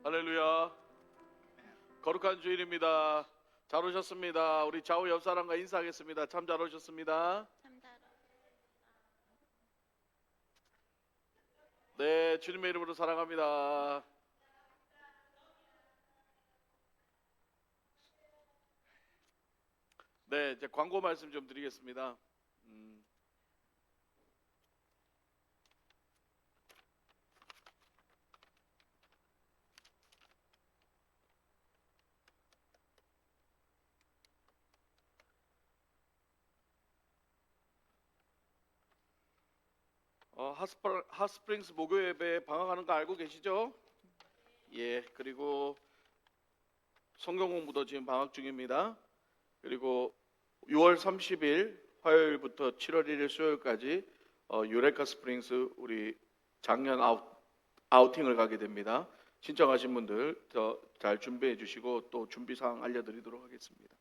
할렐루야. 거룩한 주일입니다. 잘 오셨습니다. 우리 좌우 옆 사람과 인사하겠습니다. 참 잘 오셨습니다. 네, 주님의 이름으로 사랑합니다. 네, 이제 광고 말씀 좀 드리겠습니다. 핫스프링스 목요 예배 방학하는 거 알고 계시죠? 예, 그리고 성경 공부도 지금 방학 중입니다. 그리고 6월 30일 화요일부터 7월 1일 수요일까지 유레카 스프링스 우리 작년 아우팅을 가게 됩니다. 신청하신 분들 잘 준비해 주시고 또 준비 사항 알려드리도록 하겠습니다.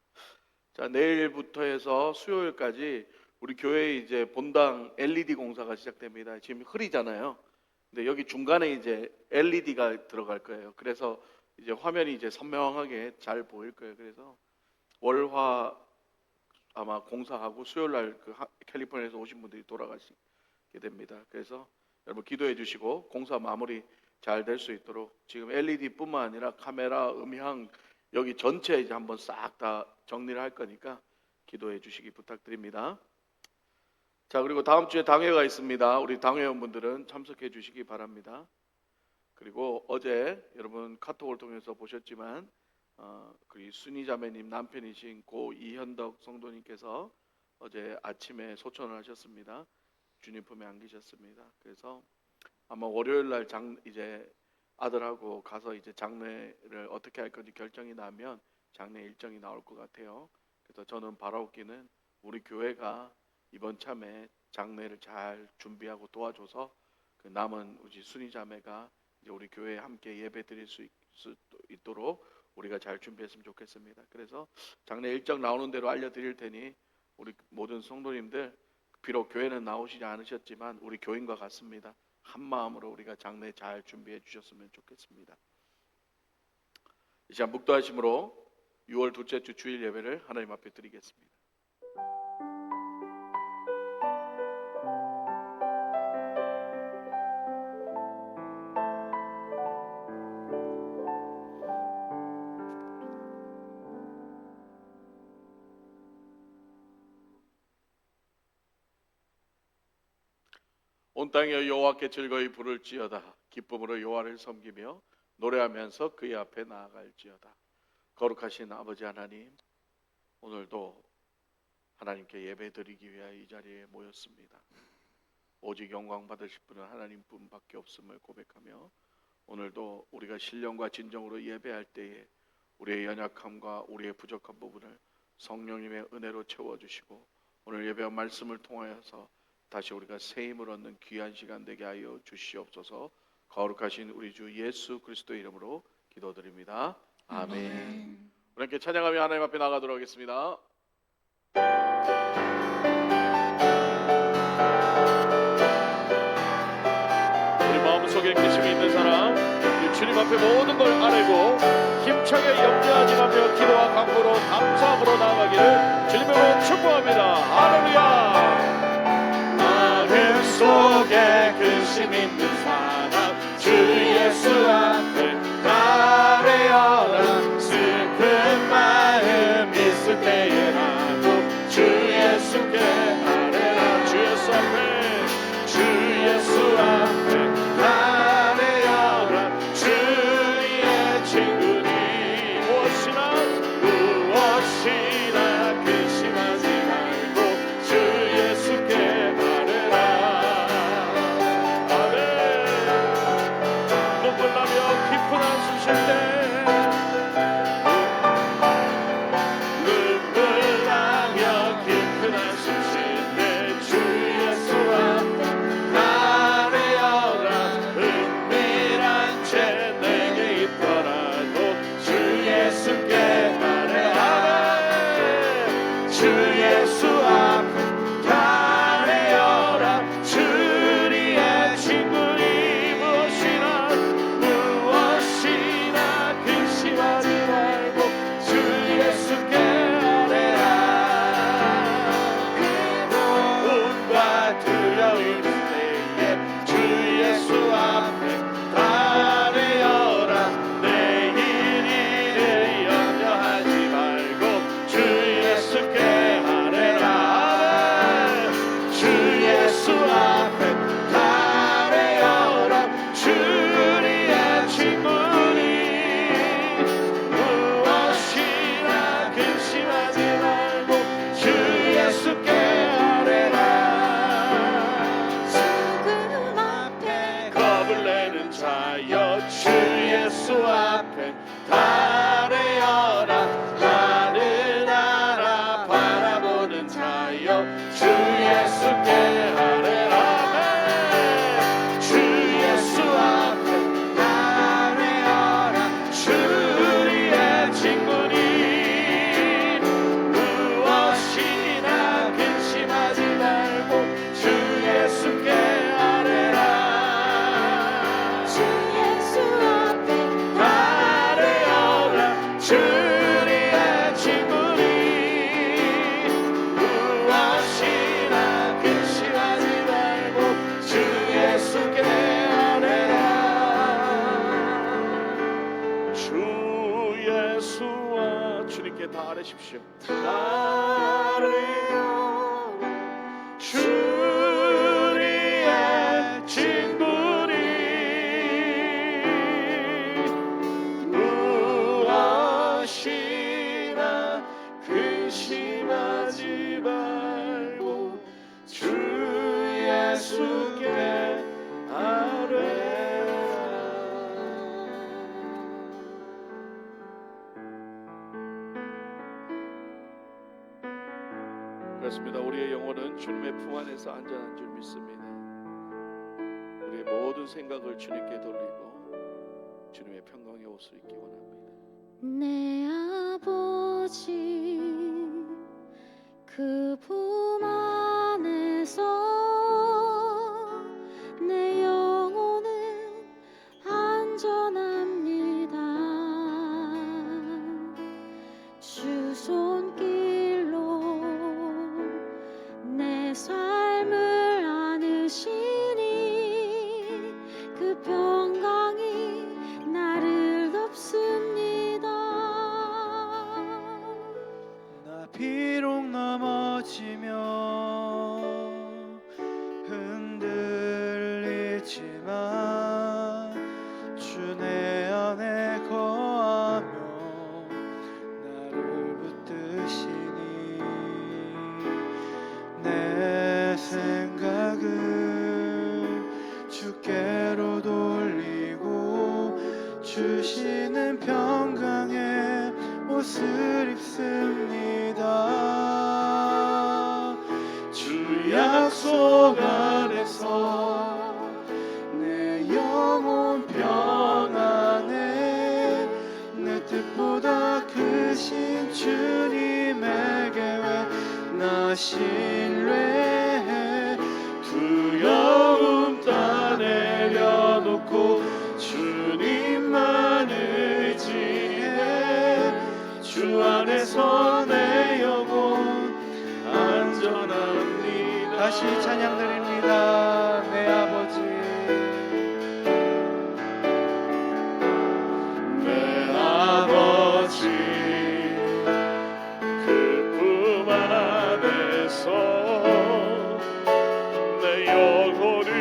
자, 내일부터 해서 수요일까지 우리 교회에 이제 본당 LED 공사가 시작됩니다. 지금 흐리잖아요. 근데 여기 중간에 이제 LED가 들어갈 거예요. 그래서 이제 화면이 이제 선명하게 잘 보일 거예요. 그래서 월화 아마 공사하고 수요일 날 그 캘리포니아에서 오신 분들이 돌아가시게 됩니다. 그래서 여러분 기도해 주시고 공사 마무리 잘 될 수 있도록 지금 LED뿐만 아니라 카메라, 음향 여기 전체 이제 한번 싹 다 정리를 할 거니까 기도해 주시기 부탁드립니다. 자, 그리고 다음 주에 당회가 있습니다. 우리 당회원분들은 참석해 주시기 바랍니다. 그리고 어제 여러분 카톡을 통해서 보셨지만 그 순이자매님 남편이신 고 이현덕 성도님께서 어제 아침에 소천을 하셨습니다. 주님 품에 안기셨습니다. 그래서 아마 월요일 날 이제 아들하고 가서 이제 장례를 어떻게 할 건지 결정이 나면 장례 일정이 나올 것 같아요. 그래서 저는 바라옵기는 우리 교회가 이번 참에 장례를 잘 준비하고 도와줘서 그 남은 우리 순이자매가 이제 우리 교회에 함께 예배 드릴 수 있도록 우리가 잘 준비했으면 좋겠습니다. 그래서 장례 일정 나오는 대로 알려드릴 테니 우리 모든 성도님들 비록 교회는 나오시지 않으셨지만 우리 교인과 같습니다. 한 마음으로 우리가 장례 잘 준비해 주셨으면 좋겠습니다. 이 시간 묵도하심으로 6월 둘째 주 주일 예배를 하나님 앞에 드리겠습니다. 온 땅에 여호와께 즐거이 부를지어다. 기쁨으로 여호와를 섬기며 노래하면서 그의 앞에 나아갈지어다. 거룩하신 아버지 하나님, 오늘도 하나님께 예배드리기 위하여 이 자리에 모였습니다. 오직 영광 받으실 분은 하나님뿐밖에 없음을 고백하며 오늘도 우리가 신령과 진정으로 예배할 때에 우리의 연약함과 우리의 부족한 부분을 성령님의 은혜로 채워주시고 오늘 예배와 말씀을 통하여서 다시 우리가 새 힘을 얻는 귀한 시간 되게 하여 주시옵소서. 거룩하신 우리 주 예수 그리스도의 이름으로 기도드립니다. 아멘. 우리 함께 찬양하며 하나님 앞에 나가도록 하겠습니다. 우리 마음속에 깨심이 있는 사람, 우리 주님 앞에 모든 걸 아뢰고 힘차게 염려하지마며 기도와 간구로 감사함으로 나아가기를 주님으로 축복합니다. 할렐루야. 속에 근심 있는 사람 주 예수 앞에 아뢰어라. 슬픈 마음 있을 때에라도 주 예수께 아뢰라. 주 예수 앞에 주 예수 앞에 아뢰어라. 주의 친구니 무엇이나 근심하지 주 예수께 아뢰라멘 주 예수 앞에 아뢰어라 주 우리의 친구니 무엇이나 근심하지 말고 주 예수께 아뢰라 주 예수 앞에 아뢰어라 주 우리의 친구니 무엇이나 근심하지 말고 주 예수께 아뢰라 주 예수와 주님께 다 아뢰십시오 아뢰어라 주 우리의 친구니 무엇이나 근심하지 말고 주 예수께 아뢰라 그렇습니다. 우리의 영혼은 주님의 품 안에서 안전한 줄 믿습니다. 우리의 모든 생각을 주님께 돌리고 주님의 평강의 옷을 입기 원합니다. 내 아버지 그 품 안에서 내 영혼은 안전합니다. 주 손길로 내 삶을 안으시니 그 평강이 나를 덮습니다. 나 비록 넘어지며 흔들리지만 주 내 안에 거하며 나를 붙드시니 내 생각을 주께로 돌리고 주시는 평강의 옷을 입습니다. 주 약속 안에서 내 영혼 평안해 내 뜻보다 크신 주님에게 왜 나 신뢰해 두려움 다 내려놓고 주님만 의지해 주 안에서 내 영혼 안전합니다. 다시 찬양 드립니다. 내 아버지 내 아버지 그 품 안에서 내 영혼을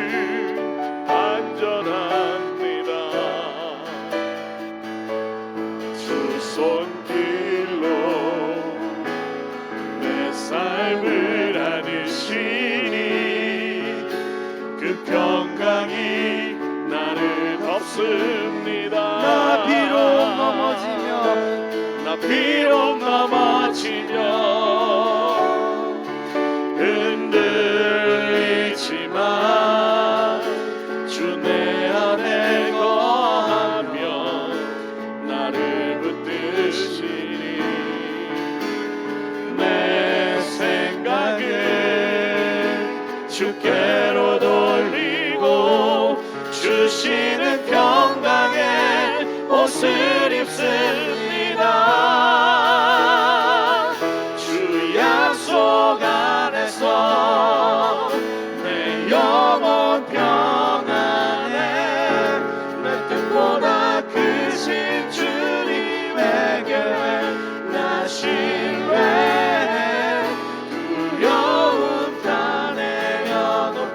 안전합니다. 주 손길로 내 삶을 안으시니 그 평강이 나를 덮습니다. 나 비록 넘어지며 흔들리지만 주 내 안에 거하며 나를 붙드시니 내 생각을 주께로 돌리고 주시는 평강의 옷을 입습니다. 주 약속 안에서 내 영혼 평안해 내 뜻보다 크신 주님에게 나 신뢰해 두려움 다 내려놓고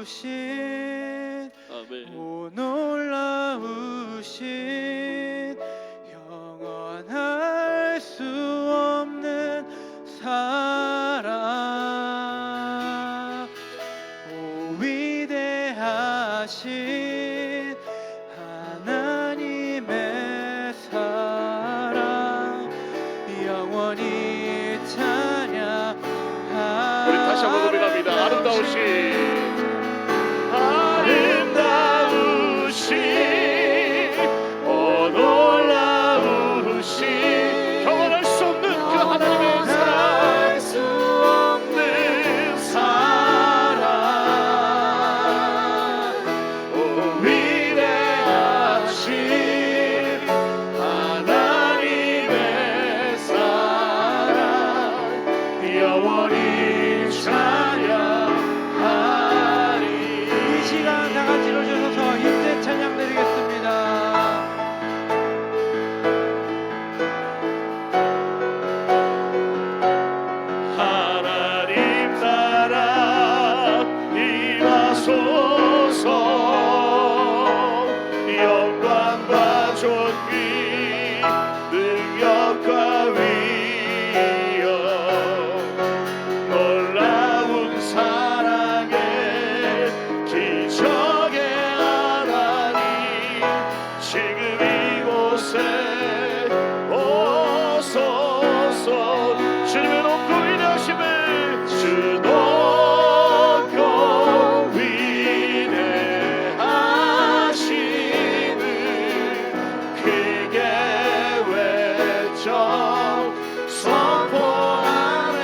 놀라우신 아멘. 오 놀라우신 영원할 수 없는 사랑 오 위대하신 하나님의 사랑 영원히 찬양하리. 우리 다시 한번 고백합니다. 아름다우신 오 놀라우신 경험할 수 없는 그 하나님의 사랑 수 없는 사랑 오 위대하신 하나님의 사랑 영원히 찬양하리. 이 시간 다 같이 일어서서 힘든 찬양 드리겠습니다. 하나님 나라 임하소서. 영광과 존귀 능력과 위엄 놀라운 사랑의 기적의 하나님 지금 이곳에 오소서. 주님의 높고 위대하심을 주 높고 위대하심을 크게 외쳐 선포하네.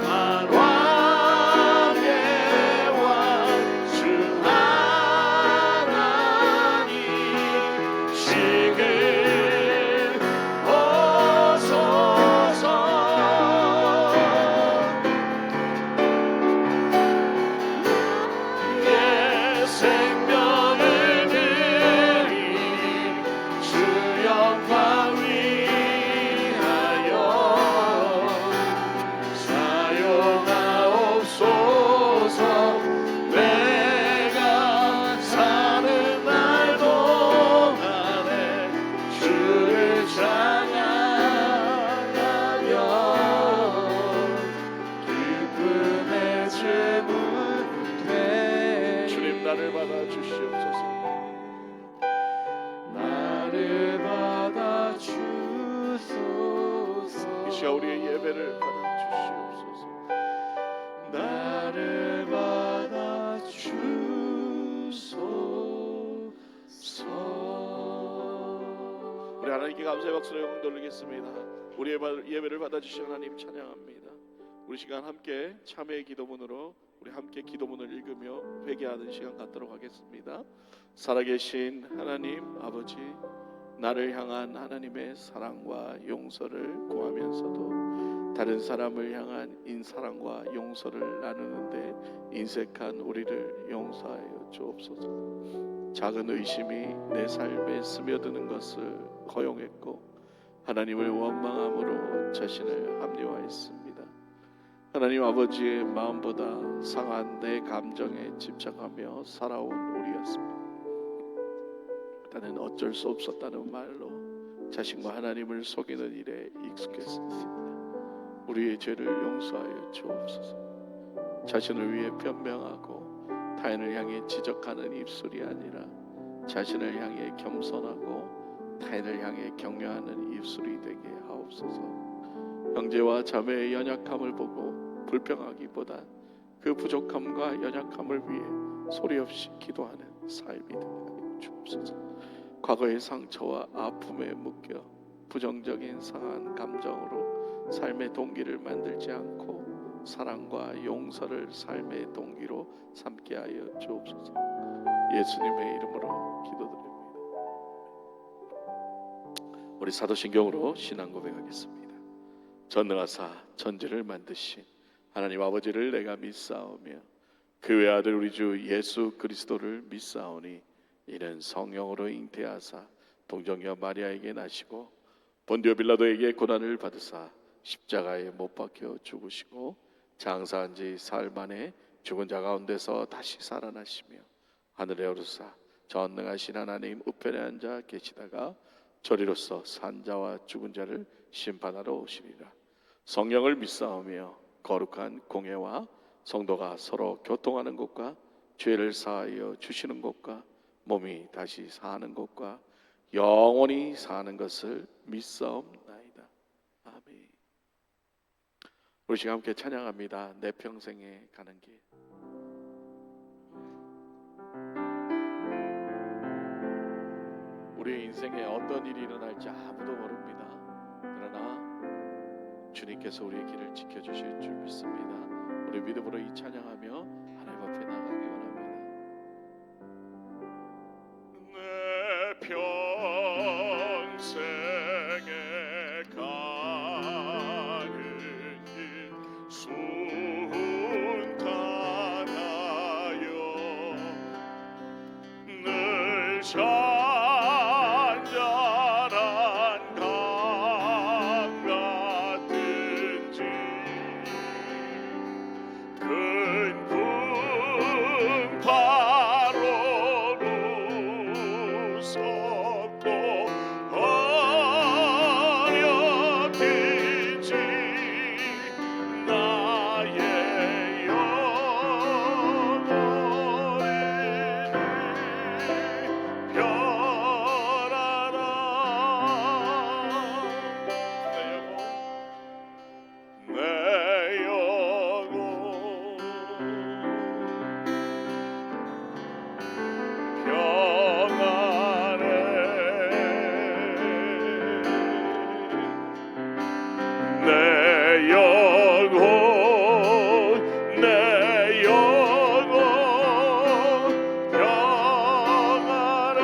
만왕의 왕 주 하나님 지금 오소서. 예 생명을 드리 주 영광 위하여 사용하옵소서. 내가 사는 날 동안에 주를 찬양하며 기쁨의 제물 되리. 주님 나를 받아 주시옵소서. 나를 받아 주소서. 이 시간 우리의 예배를 받아 주시옵소서. 나를 받아 주소서. 우리 하나님께 감사의 박수로 영광 돌리겠습니다. 우리의 예배를 받아 주신 하나님 찬양합니다. 우리 시간 함께 참회의 기도문으로 우리 함께 기도문을 읽으며 회개하는 시간 갖도록 하겠습니다. 살아계신 하나님 아버지, 나를 향한 하나님의 사랑과 용서를 구하면서도 다른 사람을 향한 인사랑과 용서를 나누는데 인색한 우리를 용서하여 주옵소서. 작은 의심이 내 삶에 스며드는 것을 허용했고 하나님을 원망함으로 자신을 합리화했습니다. 하나님 아버지의 마음보다 상한 내 감정에 집착하며 살아온 우리였습니다. 나는 어쩔 수 없었다는 말로 자신과 하나님을 속이는 일에 익숙했습니다. 우리의 죄를 용서하여 주옵소서. 자신을 위해 변명하고 타인을 향해 지적하는 입술이 아니라 자신을 향해 겸손하고 타인을 향해 격려하는 입술이 되게 하옵소서. 형제와 자매의 연약함을 보고 불평하기보다 그 부족함과 연약함을 위해 소리 없이 기도하는 삶이 되게 하여 주옵소서. 과거의 상처와 아픔에 묶여 부정적인 상한 감정으로 삶의 동기를 만들지 않고 사랑과 용서를 삶의 동기로 삼게 하여 주옵소서. 예수님의 이름으로 기도드립니다. 우리 사도신경으로 신앙 고백하겠습니다. 전능하사 천지를 만드신 하나님 아버지를 내가 믿사오며 그 외아들 우리 주 예수 그리스도를 믿사오니 이는 성령으로 잉태하사 동정녀 마리아에게 나시고 본디오 빌라도에게 고난을 받으사 십자가에 못 박혀 죽으시고 장사한 지 사흘 만에 죽은 자 가운데서 다시 살아나시며 하늘에 오르사 전능하신 하나님 우편에 앉아 계시다가 저리로서 산자와 죽은 자를 심판하러 오시리라. 성령을 믿사오며 거룩한 공회와 성도가 서로 교통하는 것과 죄를 사하여 주시는 것과 몸이 다시 사는 것과 영원히 사는 것을 믿사옵나이다. 아멘. 우리 지금 함께 찬양합니다. 내 평생에 가는 길. 우리의 인생에 어떤 일이 일어날지 아무도 모릅니다. 그러나 주님께서 우리의 길을 지켜주실 줄 믿습니다. 우리 믿음으로 이 찬양하며 하나님 앞에 나가기 원합니다. 내 평생에 가는 길 순탄하여 늘 잔잔한 강 같은지 큰 풍파로 무섭고 어렵든지 나의 영혼을 변하라. 내 영혼 평안해. 내 영혼 내 영혼 평안해.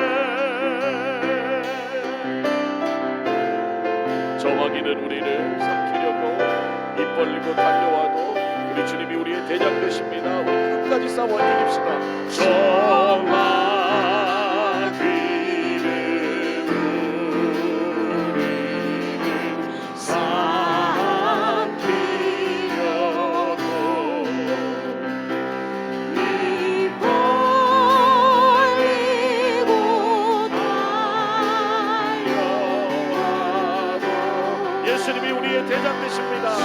저마귀는 우리를 삼키려고 입 벌리고 달려와도 우리 주님이 우리의 대장 되십니다. 우리 끝까지 싸워 이깁시다. 저마귀는 우리를 삼키려고 입 벌리고 달려와도 예수님이 우리의 대장 되십니다. 주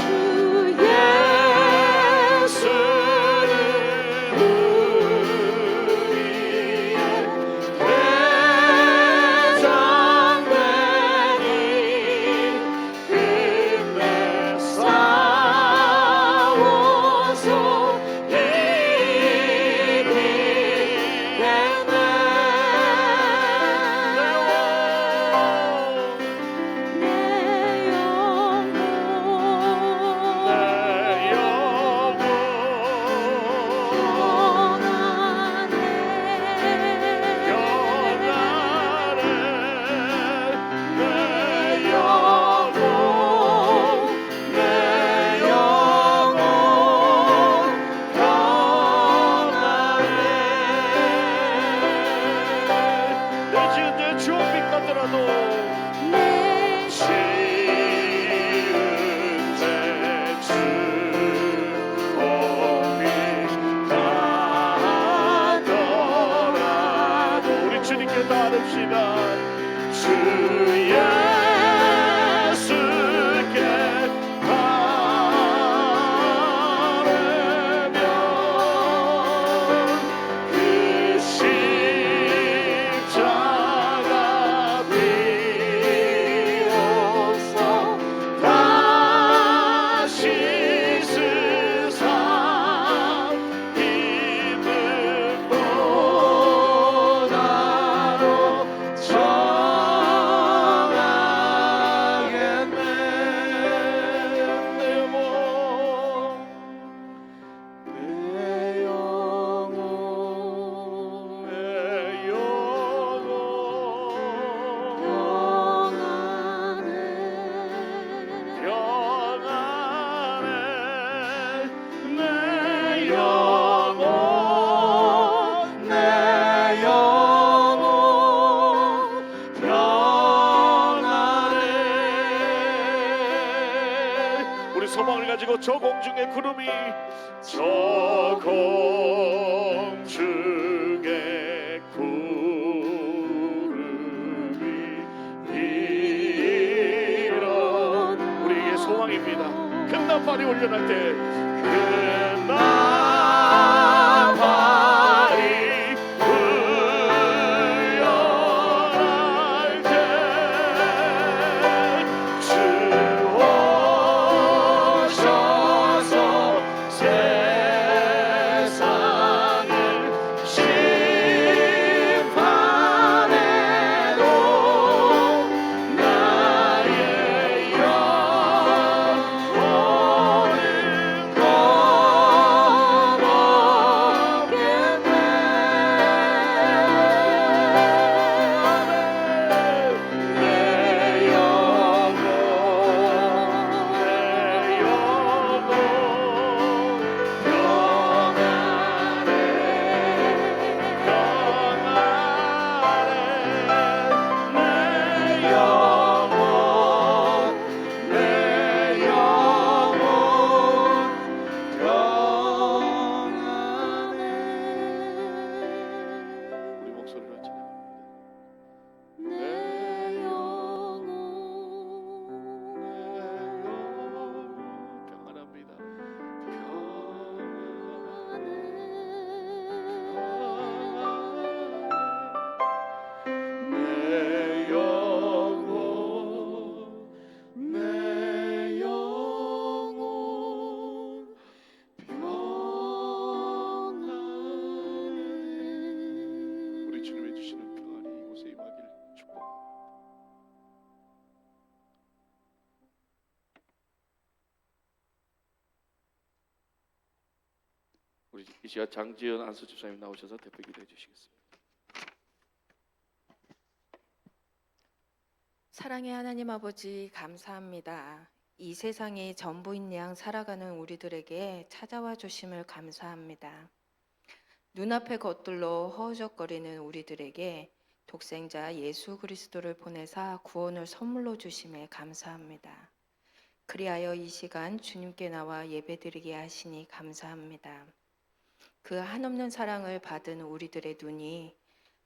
예수는 우리의 대장 되니 힘내 싸워서 이기겠네. 내 영혼 내 영혼 평안해. 평안해. 내 영혼 내 영혼 평안해. 내 지은 죄 추억 빛 같더라도 내 지은 죄 추억 빛 같더라도 우리 주님께 따릅시다. 주 예수께 바르면 그 십자가 비로소 다시 세상 기쁨보다도 정한 가지고 저 공중의 구름이 저 공중의 구름이 일어나 우리에게 소망입니다. 큰 나팔이 울려날 때 큰 나팔이 울려날 때 주 오셔서 세상을 심판해도 나의 영혼은 내 영혼 우리 목소리로 찬양합니다. 내 영혼 평안합니다. 내 영혼 내 영혼 평안해. 우리 주님의 주시는 평안이 이곳에 임하길 축복합니다. 우리 이 시간 장지연 안수 집사님 나오셔서 대표 기도해 주시겠습니다. 사랑의 하나님 아버지 감사합니다. 이 세상이 전부인 양 살아가는 우리들에게 찾아와 주심을 감사합니다. 눈앞의 것들로 허우적거리는 우리들에게 독생자 예수 그리스도를 보내사 구원을 선물로 주심에 감사합니다. 그리하여 이 시간 주님께 나와 예배드리게 하시니 감사합니다. 그 한없는 사랑을 받은 우리들의 눈이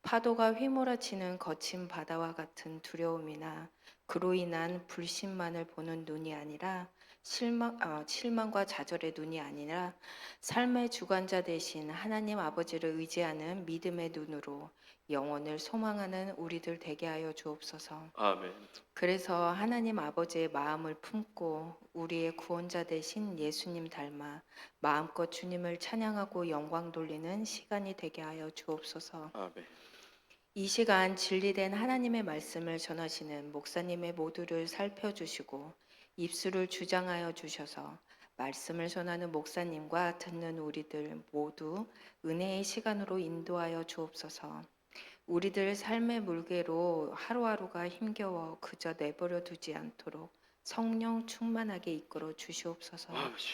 파도가 휘몰아치는 거친 바다와 같은 두려움이나 그로 인한 불신만을 보는 눈이 아니라 실망과 좌절의 눈이 아니라 삶의 주관자 되신 하나님 아버지를 의지하는 믿음의 눈으로 영혼을 소망하는 우리들 되게 하여 주옵소서. 아멘. 그래서 하나님 아버지의 마음을 품고 우리의 구원자 되신 예수님 닮아 마음껏 주님을 찬양하고 영광 돌리는 시간이 되게 하여 주옵소서. 아멘. 이 시간 진리된 하나님의 말씀을 전하시는 목사님의 모두를 살펴주시고 입술을 주장하여 주셔서 말씀을 전하는 목사님과 듣는 우리들 모두 은혜의 시간으로 인도하여 주옵소서. 우리들 삶의 물개로 하루하루가 힘겨워 그저 내버려 두지 않도록 성령 충만하게 이끌어 주시옵소서. 아버지.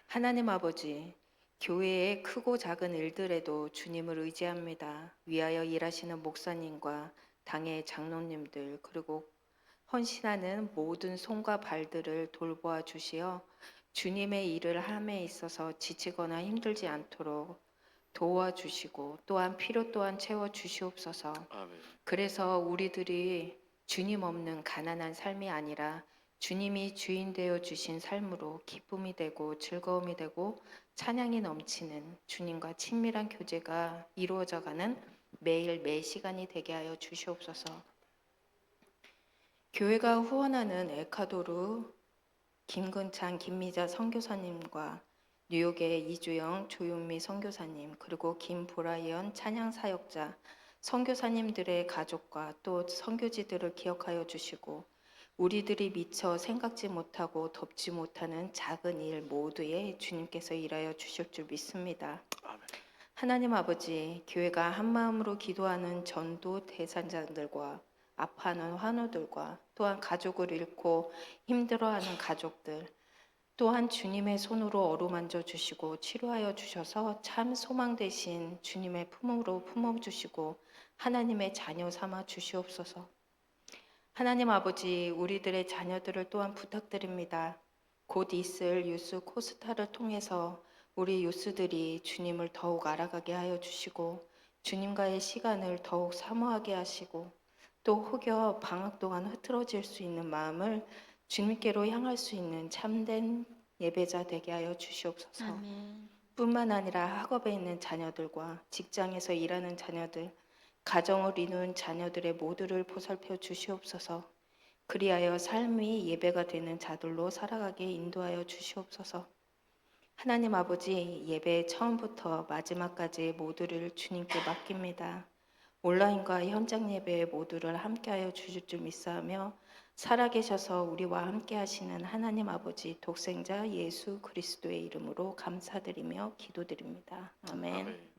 하나님 아버지, 교회의 크고 작은 일들에도 주님을 의지합니다. 위하여 일하시는 목사님과 당의 장로님들 그리고 헌신하는 모든 손과 발들을 돌보아 주시어 주님의 일을 함에 있어서 지치거나 힘들지 않도록 도와주시고 또한 필요 또한 채워 주시옵소서. 아멘. 그래서 우리들이 주님 없는 가난한 삶이 아니라 주님이 주인 되어 주신 삶으로 기쁨이 되고 즐거움이 되고 찬양이 넘치는 주님과 친밀한 교제가 이루어져가는 매일 매 시간이 되게 하여 주시옵소서. 교회가 후원하는 에콰도르 김근찬 김미자 선교사님과 뉴욕의 이주영 조윤미 선교사님 그리고 김보라연 찬양 사역자 선교사님들의 가족과 또 선교지들을 기억하여 주시고 우리들이 미처 생각지 못하고 덮지 못하는 작은 일 모두에 주님께서 일하여 주실 줄 믿습니다. 아멘. 하나님 아버지, 교회가 한마음으로 기도하는 전도 대상자들과 아파하는 환우들과 또한 가족을 잃고 힘들어하는 가족들 또한 주님의 손으로 어루만져 주시고 치료하여 주셔서 참 소망 되신 주님의 품으로 품어주시고 하나님의 자녀 삼아 주시옵소서. 하나님 아버지, 우리들의 자녀들을 또한 부탁드립니다. 곧 있을 유스 코스타를 통해서 우리 유스들이 주님을 더욱 알아가게 하여 주시고 주님과의 시간을 더욱 사모하게 하시고 또 혹여 방학 동안 흐트러질 수 있는 마음을 주님께로 향할 수 있는 참된 예배자 되게 하여 주시옵소서. 아멘. 뿐만 아니라 학업에 있는 자녀들과 직장에서 일하는 자녀들, 가정을 이룬 자녀들의 모두를 보살펴 주시옵소서. 그리하여 삶이 예배가 되는 자들로 살아가게 인도하여 주시옵소서. 하나님 아버지, 예배 처음부터 마지막까지 모두를 주님께 맡깁니다. 온라인과 현장 예배 모두를 함께하여 주실 줄 믿사하며 살아계셔서 우리와 함께하시는 하나님 아버지 독생자 예수 그리스도의 이름으로 감사드리며 기도드립니다. 아멘. 아멘.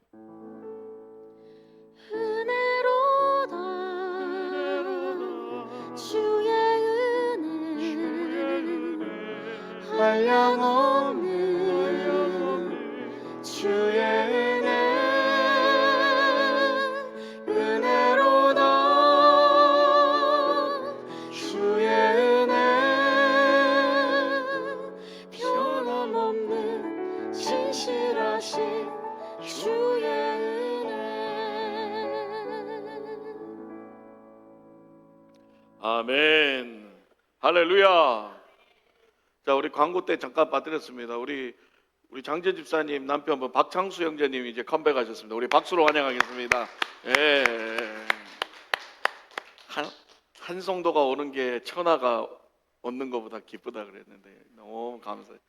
은혜로다 주의 은혜 한량없는 주의 은혜 은혜로다 주의 은혜 변함없는 진실하신 주의 은혜. 아멘. 할렐루야. 자, 우리 광고 때 잠깐 빠뜨렸습니다. 우리 장재 집사님 남편분 박창수 형제님 이제 컴백하셨습니다. 우리 박수로 환영하겠습니다. 예. 한송도가 오는 게 천하가 얻는 것보다 기쁘다 그랬는데 너무 감사해요.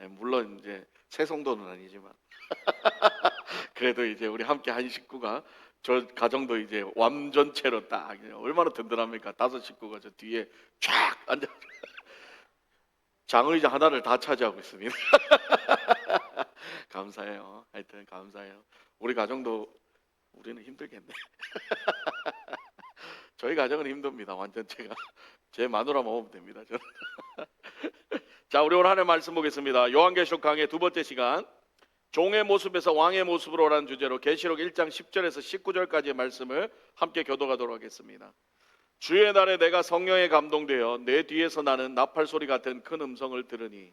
예, 물론 이제 새송도는 아니지만 그래도 이제 우리 함께 한 식구가 저 가정도 이제 완전체로 딱 얼마나 든든합니까? 5 식구가 저 뒤에 쫙 앉아 장의자 하나를 다 차지하고 있습니다. 감사해요. 하여튼 감사해요. 우리 가정도 우리는 힘들겠네. 저희 가정은 힘듭니다. 완전체가 제 마누라 먹으면 됩니다. 저는. 자, 우리 오늘 하나님 말씀 보겠습니다. 요한계시록 강의 두 번째 시간, 종의 모습에서 왕의 모습으로라는 주제로 계시록 1장 10절에서 19절까지의 말씀을 함께 교도하도록 하겠습니다. 주의 날에 내가 성령에 감동되어 내 뒤에서 나는 나팔 소리 같은 큰 음성을 들으니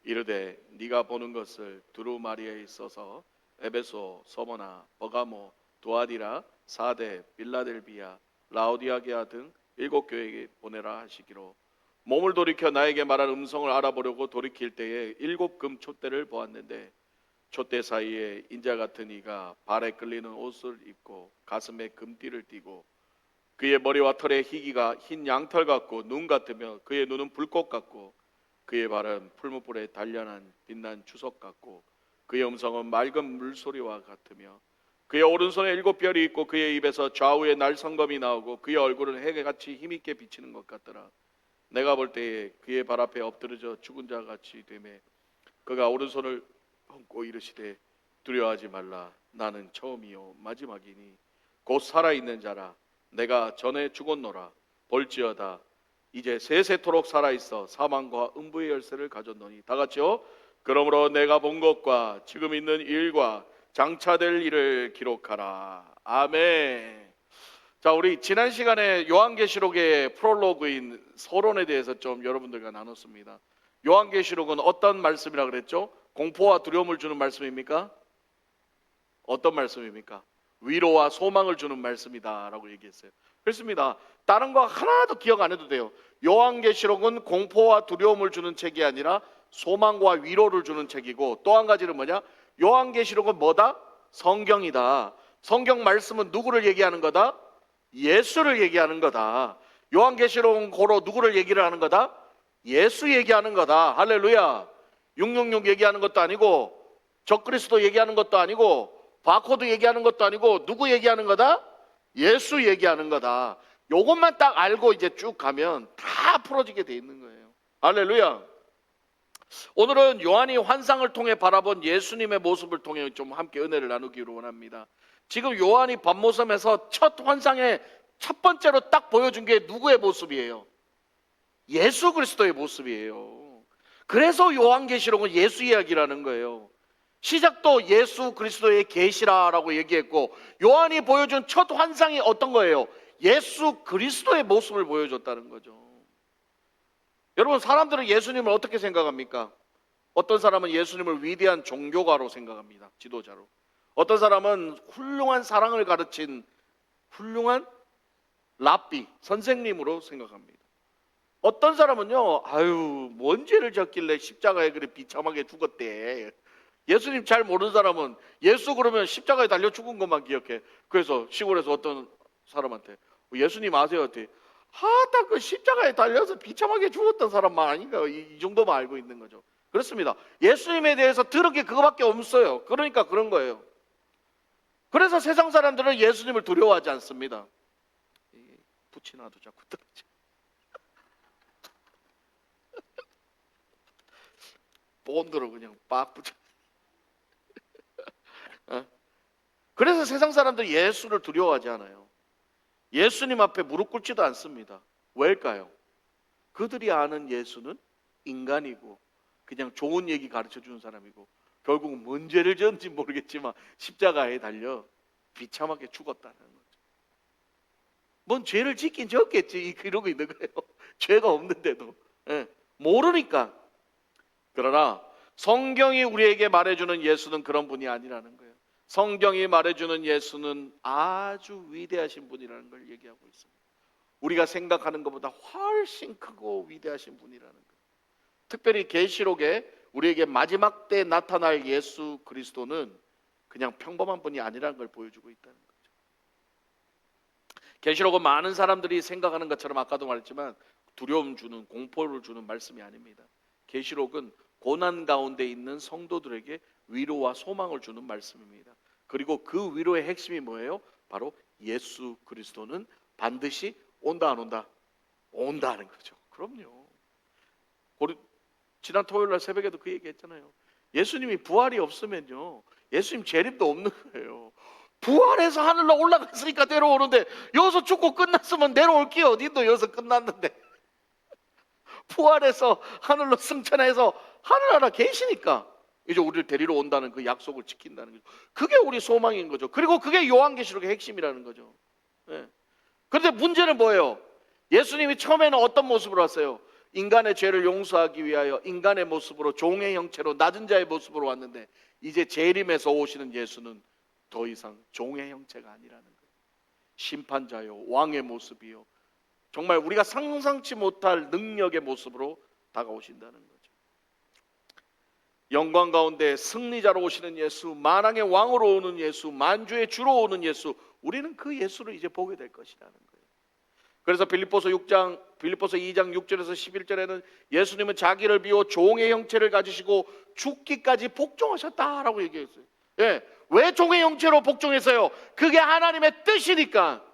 이르되 네가 보는 것을 두루마리에 있어서 에베소, 서머나, 버가모, 도아디라, 사데, 빌라델비아, 라오디아게아 등 7 교회에 보내라 하시기로 몸을 돌이켜 나에게 말한 음성을 알아보려고 돌이킬 때에 7 금 촛대를 보았는데 촛대 사이에 인자 같은 이가 발에 끌리는 옷을 입고 가슴에 금띠를 띠고 그의 머리와 털에 희기가 흰 양털 같고 눈 같으며 그의 눈은 불꽃 같고 그의 발은 풀무불에 단련한 빛난 주석 같고 그의 음성은 맑은 물소리와 같으며 그의 오른손에 7 별이 있고 그의 입에서 좌우에 날성검이 나오고 그의 얼굴은 해같이 힘있게 비치는 것 같더라. 내가 볼 때에 그의 발 앞에 엎드러져 죽은 자 같이 되매 그가 오른손을 얹고 이르시되 두려워하지 말라. 나는 처음이요 마지막이니 곧 살아있는 자라. 내가 전에 죽었노라. 볼지어다 이제 세세토록 살아있어 사망과 음부의 열쇠를 가졌노니. 다 같이요. 그러므로 내가 본 것과 지금 있는 일과 장차될 일을 기록하라. 아멘. 자, 우리 지난 시간에 요한계시록의 프롤로그인 서론에 대해서 좀 여러분들과 나눴습니다. 요한계시록은 어떤 말씀이라 그랬죠? 공포와 두려움을 주는 말씀입니까? 어떤 말씀입니까? 위로와 소망을 주는 말씀이다라고 얘기했어요. 그렇습니다. 다른 거 하나도 기억 안 해도 돼요. 요한계시록은 공포와 두려움을 주는 책이 아니라 소망과 위로를 주는 책이고, 또 한 가지는 뭐냐? 요한계시록은 뭐다? 성경이다. 성경 말씀은 누구를 얘기하는 거다? 예수를 얘기하는 거다. 요한계시록은 고로 누구를 얘기를 하는 거다? 예수 얘기하는 거다. 할렐루야. 666 얘기하는 것도 아니고 적그리스도 얘기하는 것도 아니고 바코드 얘기하는 것도 아니고 누구 얘기하는 거다? 예수 얘기하는 거다. 요것만 딱 알고 이제 쭉 가면 다 풀어지게 돼 있는 거예요. 할렐루야. 오늘은 요한이 환상을 통해 바라본 예수님의 모습을 통해 좀 함께 은혜를 나누기로 원합니다. 지금 요한이 밤모섬에서 첫 환상의 첫 번째로 딱 보여준 게 누구의 모습이에요? 예수 그리스도의 모습이에요. 그래서 요한계시록은 예수 이야기라는 거예요. 시작도 예수 그리스도의 계시라라고 얘기했고, 요한이 보여준 첫 환상이 어떤 거예요? 예수 그리스도의 모습을 보여줬다는 거죠. 여러분, 사람들은 예수님을 어떻게 생각합니까? 어떤 사람은 예수님을 위대한 종교가로 생각합니다. 지도자로. 어떤 사람은 훌륭한 사랑을 가르친 훌륭한 랍비, 선생님으로 생각합니다. 어떤 사람은요, 아유, 뭔 죄를 졌길래 십자가에 그래 비참하게 죽었대. 예수님 잘 모르는 사람은 예수 그러면 십자가에 달려 죽은 것만 기억해. 그래서 시골에서 어떤 사람한테 예수님 아세요? 했더니 딱 그 십자가에 달려서 비참하게 죽었던 사람만 아닌가, 이 정도만 알고 있는 거죠. 그렇습니다. 예수님에 대해서 들은 게 그거밖에 없어요. 그러니까 그런 거예요. 그래서 세상 사람들은 예수님을 두려워하지 않습니다. 붙이나도 자꾸 떨어져. 본드로 그냥 빡 붙여. 그래서 세상 사람들이 예수를 두려워하지 않아요. 예수님 앞에 무릎 꿇지도 않습니다. 왜일까요? 그들이 아는 예수는 인간이고 그냥 좋은 얘기 가르쳐 주는 사람이고 결국은 뭔 죄를 지었는지 모르겠지만 십자가에 달려 비참하게 죽었다는 거죠. 뭔 죄를 짓긴 졌겠지 이러고 있는 거예요. 죄가 없는데도. 모르니까. 그러나 성경이 우리에게 말해주는 예수는 그런 분이 아니라는 거예요. 성경이 말해주는 예수는 아주 위대하신 분이라는 걸 얘기하고 있습니다. 우리가 생각하는 것보다 훨씬 크고 위대하신 분이라는 거예요. 특별히 계시록에 우리에게 마지막 때 나타날 예수 그리스도는 그냥 평범한 분이 아니라는 걸 보여주고 있다는 거죠. 계시록은 많은 사람들이 생각하는 것처럼 아까도 말했지만 두려움 주는, 공포를 주는 말씀이 아닙니다. 계시록은 고난 가운데 있는 성도들에게 위로와 소망을 주는 말씀입니다. 그리고 그 위로의 핵심이 뭐예요? 바로 예수 그리스도는 반드시 온다 안 온다? 온다는 거죠. 그럼요. 지난 토요일 날 새벽에도 그 얘기 했잖아요. 예수님이 부활이 없으면요, 예수님 재림도 없는 거예요. 부활해서 하늘로 올라갔으니까 내려오는데 여기서 죽고 끝났으면 내려올 게 어딘도, 여기서 끝났는데 부활해서 하늘로 승천해서 하늘나라 계시니까 이제 우리를 데리러 온다는 그 약속을 지킨다는 거죠. 그게 우리 소망인 거죠. 그리고 그게 요한계시록의 핵심이라는 거죠. 그런데 문제는 뭐예요? 예수님이 처음에는 어떤 모습으로 왔어요? 인간의 죄를 용서하기 위하여 인간의 모습으로, 종의 형체로, 낮은 자의 모습으로 왔는데 이제 재림에서 오시는 예수는 더 이상 종의 형체가 아니라는 거예요. 심판자요, 왕의 모습이요, 정말 우리가 상상치 못할 능력의 모습으로 다가오신다는 거죠. 영광 가운데 승리자로 오시는 예수, 만왕의 왕으로 오는 예수, 만주의 주로 오는 예수, 우리는 그 예수를 이제 보게 될 것이라는 거예요. 그래서 빌립보서 2장 6절에서 11절에는 예수님은 자기를 비워 종의 형체를 가지시고 죽기까지 복종하셨다라고 얘기했어요. 왜 종의 형체로 복종했어요? 그게 하나님의 뜻이니까.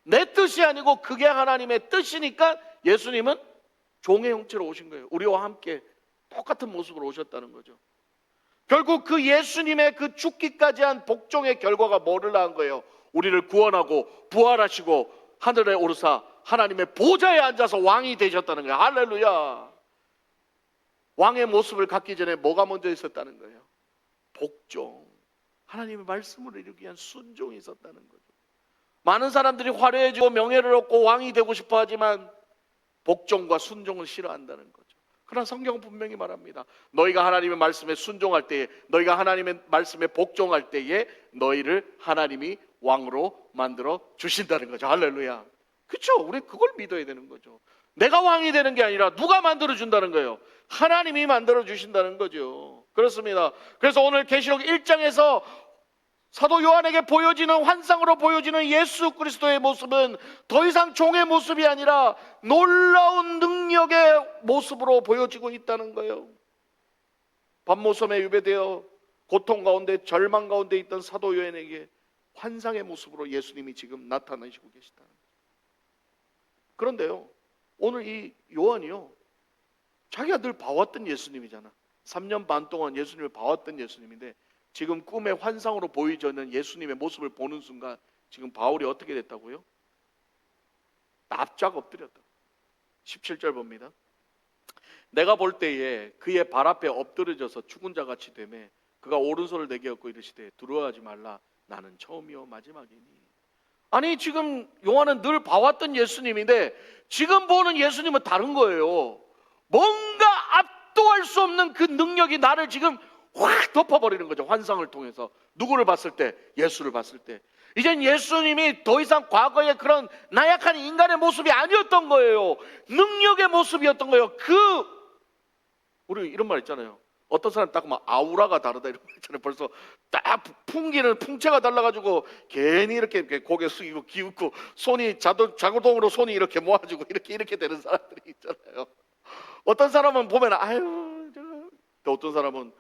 내 뜻이 아니고 그게 하나님의 뜻이니까 예수님은 종의 형체로 오신 거예요. 우리와 함께 똑같은 모습으로 오셨다는 거죠. 결국 그 예수님의 그 죽기까지 한 복종의 결과가 뭐를 낳은 거예요? 우리를 구원하고 부활하시고 하늘에 오르사 하나님의 보좌에 앉아서 왕이 되셨다는 거예요. 할렐루야. 왕의 모습을 갖기 전에 뭐가 먼저 있었다는 거예요? 복종. 하나님의 말씀을 이루기 위한 순종이 있었다는 거죠. 많은 사람들이 화려해지고 명예를 얻고 왕이 되고 싶어 하지만 복종과 순종을 싫어한다는 거죠. 그러나 성경은 분명히 말합니다. 너희가 하나님의 말씀에 순종할 때에, 너희가 하나님의 말씀에 복종할 때에 너희를 하나님이 왕으로 만들어 주신다는 거죠. 할렐루야. 그렇죠? 우리 그걸 믿어야 되는 거죠. 내가 왕이 되는 게 아니라 누가 만들어 준다는 거예요? 하나님이 만들어 주신다는 거죠. 그렇습니다. 그래서 오늘 계시록 1장에서 사도 요한에게 보여지는, 환상으로 보여지는 예수 그리스도의 모습은 더 이상 종의 모습이 아니라 놀라운 능력의 모습으로 보여지고 있다는 거예요. 밤모섬에 유배되어 고통 가운데, 절망 가운데 있던 사도 요한에게 환상의 모습으로 예수님이 지금 나타나시고 계시다는 거예요. 그런데요, 오늘 이 요한이요, 자기가 늘 봐왔던 예수님이잖아. 3년 반 동안 예수님을 봐왔던 예수님인데 지금 꿈의 환상으로 보이지는 예수님의 모습을 보는 순간 지금 바울이 어떻게 됐다고요? 납작 엎드렸다. 17절 봅니다. 내가 볼 때에 그의 발 앞에 엎드려져서 죽은 자 같이 되매 그가 오른손을 내게 얹고 이르시되 두려워하지 말라, 나는 처음이요 마지막이니. 아니, 지금 요한은 늘 봐왔던 예수님인데 지금 보는 예수님은 다른 거예요. 뭔가 압도할 수 없는 그 능력이 나를 지금 확 덮어버리는 거죠. 환상을 통해서. 누구를 봤을 때? 예수를 봤을 때. 이젠 예수님이 더 이상 과거의 그런 나약한 인간의 모습이 아니었던 거예요. 능력의 모습이었던 거예요. 우리 이런 말 있잖아요. 어떤 사람 딱 막 아우라가 다르다 이런 말 있잖아요. 벌써 딱 풍기는 풍채가 달라가지고 괜히 이렇게 고개 숙이고 기웃고 손이 자구동으로 손이 이렇게 모아지고 이렇게 되는 사람들이 있잖아요. 어떤 사람은 보면 아유, 또 어떤 사람은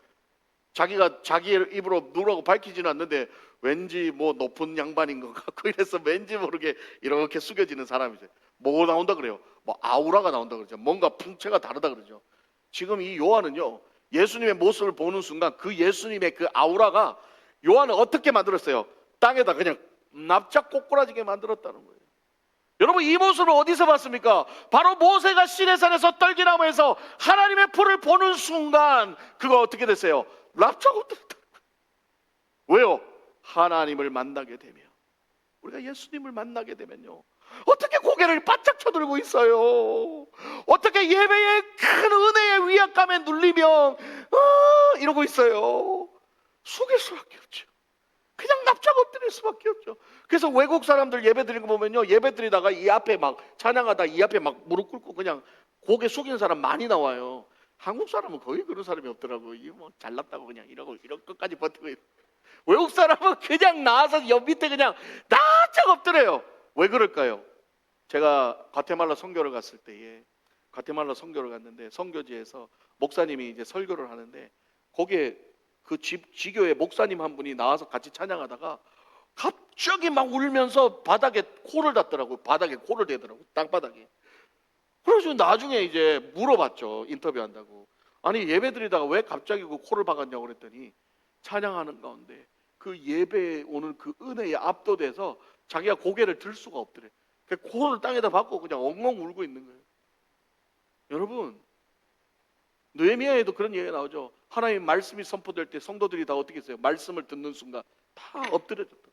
자기가 자기 입으로 누구라고 밝히지는 않는데 왠지 뭐 높은 양반인 것 같고 이래서 왠지 모르게 이렇게 숙여지는 사람이죠. 뭐 나온다 그래요? 뭐 아우라가 나온다 그러죠. 뭔가 풍채가 다르다 그러죠. 지금 이 요한은요, 예수님의 모습을 보는 순간 그 예수님의 그 아우라가 요한을 어떻게 만들었어요? 땅에다 그냥 납작 꼬꾸라지게 만들었다는 거예요. 여러분, 이 모습을 어디서 봤습니까? 바로 모세가 시내산에서 떨기나무에서 하나님의 풀을 보는 순간 그거 어떻게 됐어요? 납작 엎드렸다는 거예요. 왜요? 하나님을 만나게 되면, 우리가 예수님을 만나게 되면요, 어떻게 고개를 바짝 쳐들고 있어요? 어떻게 예배의 큰 은혜의 위압감에 눌리면 이러고 있어요? 속일 수밖에 없죠. 그냥 납작 엎드릴 수밖에 없죠. 그래서 외국 사람들 예배 드리는 거 보면요, 예배 드리다가 이 앞에 막 찬양하다 이 앞에 막 무릎 꿇고 그냥 고개 숙이는 사람 많이 나와요. 한국 사람은 거의 그런 사람이 없더라고요. 이거 뭐 잘났다고 그냥 이러고 끝까지 버티고 있어요. 외국 사람은 그냥 나와서 옆 밑에 그냥 납작 엎드려요. 왜 그럴까요? 제가 과테말라 선교를 갔을 때에, 과테말라 선교를 갔는데 선교지에서 목사님이 이제 설교를 하는데 거기에 그 지교의 목사님 한 분이 나와서 같이 찬양하다가 갑자기 막 울면서 바닥에 코를 닿더라고요. 바닥에 코를 대더라고요. 땅바닥에. 그래서 나중에 이제 물어봤죠. 인터뷰한다고. 아니, 예배 드리다가 왜 갑자기 그 코를 박았냐고 그랬더니 찬양하는 가운데 그 예배에 오는 그 은혜에 압도돼서 자기가 고개를 들 수가 없더래. 그 코를 땅에다 박고 그냥 엉엉 울고 있는 거예요. 여러분, 느헤미야에도 그런 얘기가 나오죠. 하나님 말씀이 선포될 때 성도들이 다 어떻게 했어요? 말씀을 듣는 순간 다 엎드려졌다.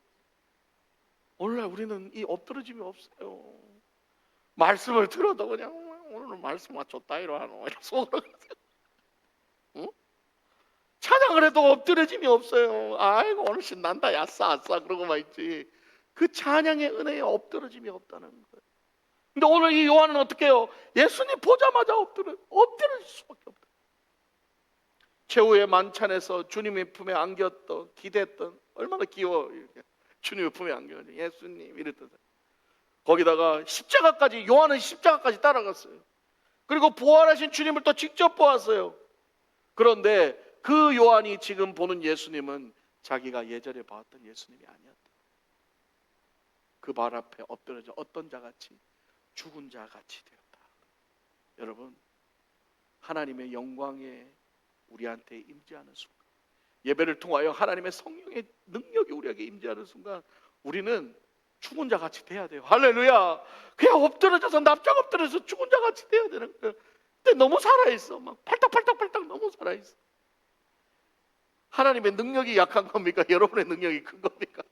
오늘날 우리는 이 엎드러짐이 없어요. 말씀을 들어도 그냥 오늘은 말씀 맞췄다 이러노 이런 속으로 응? 찬양을 해도 엎드려짐이 없어요. 아이고 오늘 신난다 야싸 아싸 그러고만 있지. 그 찬양의 은혜에 엎드러짐이 없다는 거예요. 근데 오늘 이 요한은 어떻게 해요? 예수님 보자마자 엎드릴 수밖에 없다. 최후의 만찬에서 주님의 품에 안겼던, 기댔던, 얼마나 귀여워. 이렇게. 주님의 품에 안겨가지고 예수님 이랬던 사람. 거기다가 십자가까지, 요한은 십자가까지 따라갔어요. 그리고 부활하신 주님을 또 직접 보았어요. 그런데 그 요한이 지금 보는 예수님은 자기가 예전에 봤던 예수님이 아니었다. 그 발 앞에 엎드려져 어떤 자같이? 죽은 자같이 되었다. 여러분, 하나님의 영광에 우리한테 임재하는 순간, 예배를 통하여 하나님의 성령의 능력이 우리에게 임재하는 순간 우리는 죽은 자같이 돼야 돼요. 할렐루야. 그냥 엎드려져서 납작 엎드려서 죽은 자같이 돼야 되는 거예요. 근데 너무 살아있어. 막 팔딱팔딱팔딱 너무 살아있어. 하나님의 능력이 약한 겁니까? 여러분의 능력이 큰 겁니까?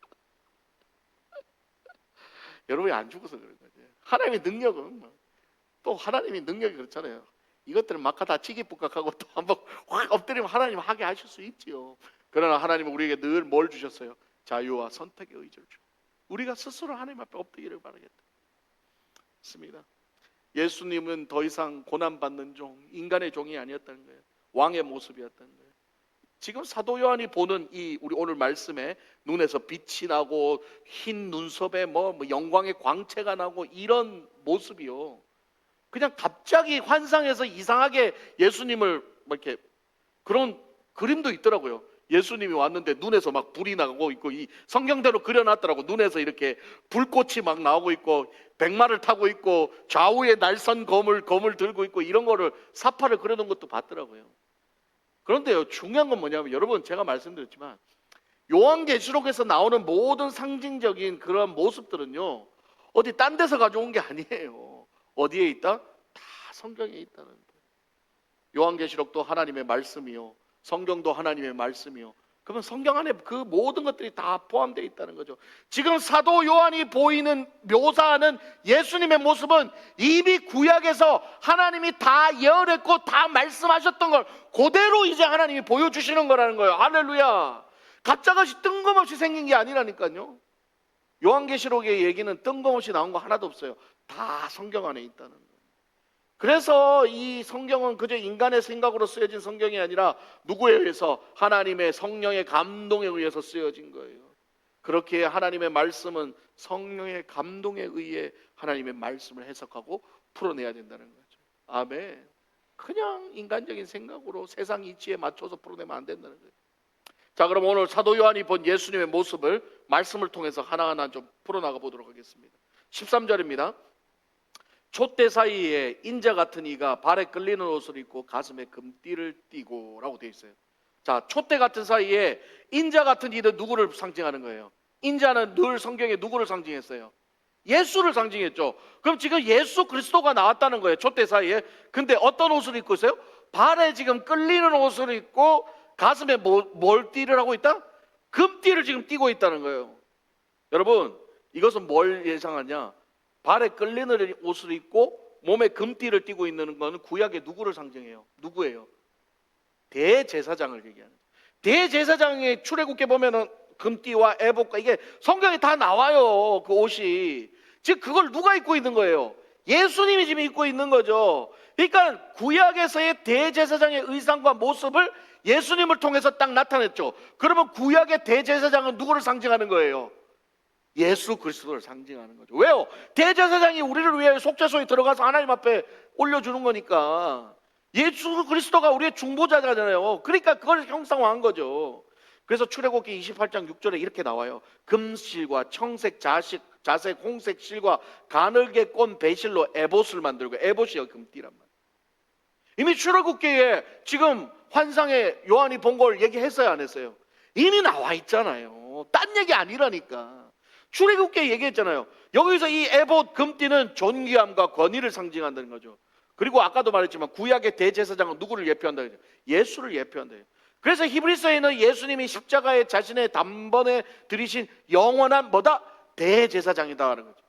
여러분이 안 죽어서 그런 거죠. 하나님의 능력은 또 하나님의 능력이 그렇잖아요. 이것들은 막 다 치기뿌각하고 또 한번 확 엎드리면 하나님 하게 하실 수 있지요. 그러나 하나님은 우리에게 늘 뭘 주셨어요? 자유와 선택의 의지를 주고 우리가 스스로 하나님 앞에 엎드리기를 바라겠다. 있습니다. 예수님은 더 이상 고난받는 종, 인간의 종이 아니었다는 거예요. 왕의 모습이었다는 거예요. 지금 사도 요한이 보는 이 우리 오늘 말씀에 눈에서 빛이 나고 흰 눈썹에 뭐 영광의 광채가 나고 이런 모습이요. 그냥 갑자기 환상에서 이상하게 예수님을 막 이렇게 그런 그림도 있더라고요. 예수님이 왔는데 눈에서 막 불이 나고 있고 이 성경대로 그려놨더라고. 눈에서 이렇게 불꽃이 막 나오고 있고 백마를 타고 있고 좌우에 날선 검을 들고 있고 이런 거를 사파를 그려놓은 것도 봤더라고요. 그런데요, 중요한 건 뭐냐면 여러분 제가 말씀드렸지만 요한계시록에서 나오는 모든 상징적인 그런 모습들은요 어디 딴 데서 가져온 게 아니에요. 어디에 있다? 다 성경에 있다는 거예요. 요한계시록도 하나님의 말씀이요, 성경도 하나님의 말씀이요, 그러면 성경 안에 그 모든 것들이 다 포함되어 있다는 거죠. 지금 사도 요한이 보이는 묘사하는 예수님의 모습은 이미 구약에서 하나님이 다 예언했고 다 말씀하셨던 걸 그대로 이제 하나님이 보여주시는 거라는 거예요. 할렐루야. 갑자기 뜬금없이 생긴 게 아니라니까요. 요한계시록의 얘기는 뜬금없이 나온 거 하나도 없어요. 다 성경 안에 있다는 거예요. 그래서 이 성경은 그저 인간의 생각으로 쓰여진 성경이 아니라 누구에 의해서? 하나님의 성령의 감동에 의해서 쓰여진 거예요. 그렇게 하나님의 말씀은 성령의 감동에 의해 하나님의 말씀을 해석하고 풀어내야 된다는 거죠. 아멘. 그냥 인간적인 생각으로 세상 이치에 맞춰서 풀어내면 안 된다는 거예요. 자, 그럼 오늘 사도 요한이 본 예수님의 모습을 말씀을 통해서 하나하나 좀 풀어나가 보도록 하겠습니다. 13절입니다. 촛대 사이에 인자 같은 이가 발에 끌리는 옷을 입고 가슴에 금띠를 띠고 라고 되어 있어요. 자, 촛대 같은 사이에 인자 같은 이는 누구를 상징하는 거예요? 인자는 늘 성경에 누구를 상징했어요? 예수를 상징했죠. 그럼 지금 예수 그리스도가 나왔다는 거예요. 촛대 사이에. 근데 어떤 옷을 입고 있어요? 발에 지금 끌리는 옷을 입고 가슴에 뭘 띠를 하고 있다? 금띠를 지금 띠고 있다는 거예요. 여러분, 이것은 뭘 예상하냐? 발에 끌리는 옷을 입고 몸에 금띠를 띠고 있는 것은 구약의 누구를 상징해요? 누구예요? 대제사장을 얘기하는 거예요. 대제사장의 출애굽기에 보면은 금띠와 에봇과 이게 성경에 다 나와요. 그 옷이. 즉 그걸 누가 입고 있는 거예요? 예수님이 지금 입고 있는 거죠. 그러니까 구약에서의 대제사장의 의상과 모습을 예수님을 통해서 딱 나타냈죠. 그러면 구약의 대제사장은 누구를 상징하는 거예요? 예수 그리스도를 상징하는 거죠. 왜요? 대제사장이 우리를 위해 속죄소에 들어가서 하나님 앞에 올려주는 거니까. 예수 그리스도가 우리의 중보자잖아요. 그러니까 그걸 형상화한 거죠. 그래서 출애굽기 28장 6절에 이렇게 나와요. 금실과 청색 자색 홍색 실과 가늘게 꼰 배실로 에봇을 만들고, 에봇이 금띠란 말이에요. 이미 출애굽기에 지금 환상에 요한이 본 걸 얘기했어요, 안 했어요? 이미 나와 있잖아요. 딴 얘기 아니라니까. 출애굽기에 얘기했잖아요. 여기서 이 에봇 금띠는 존귀함과 권위를 상징한다는 거죠. 그리고 아까도 말했지만 구약의 대제사장은 누구를 예표한다 그랬죠? 예수를 예표한다. 그래서 히브리서에는 예수님이 십자가에 자신의 단번에 들이신 영원한 뭐다? 대제사장이다라는 거죠.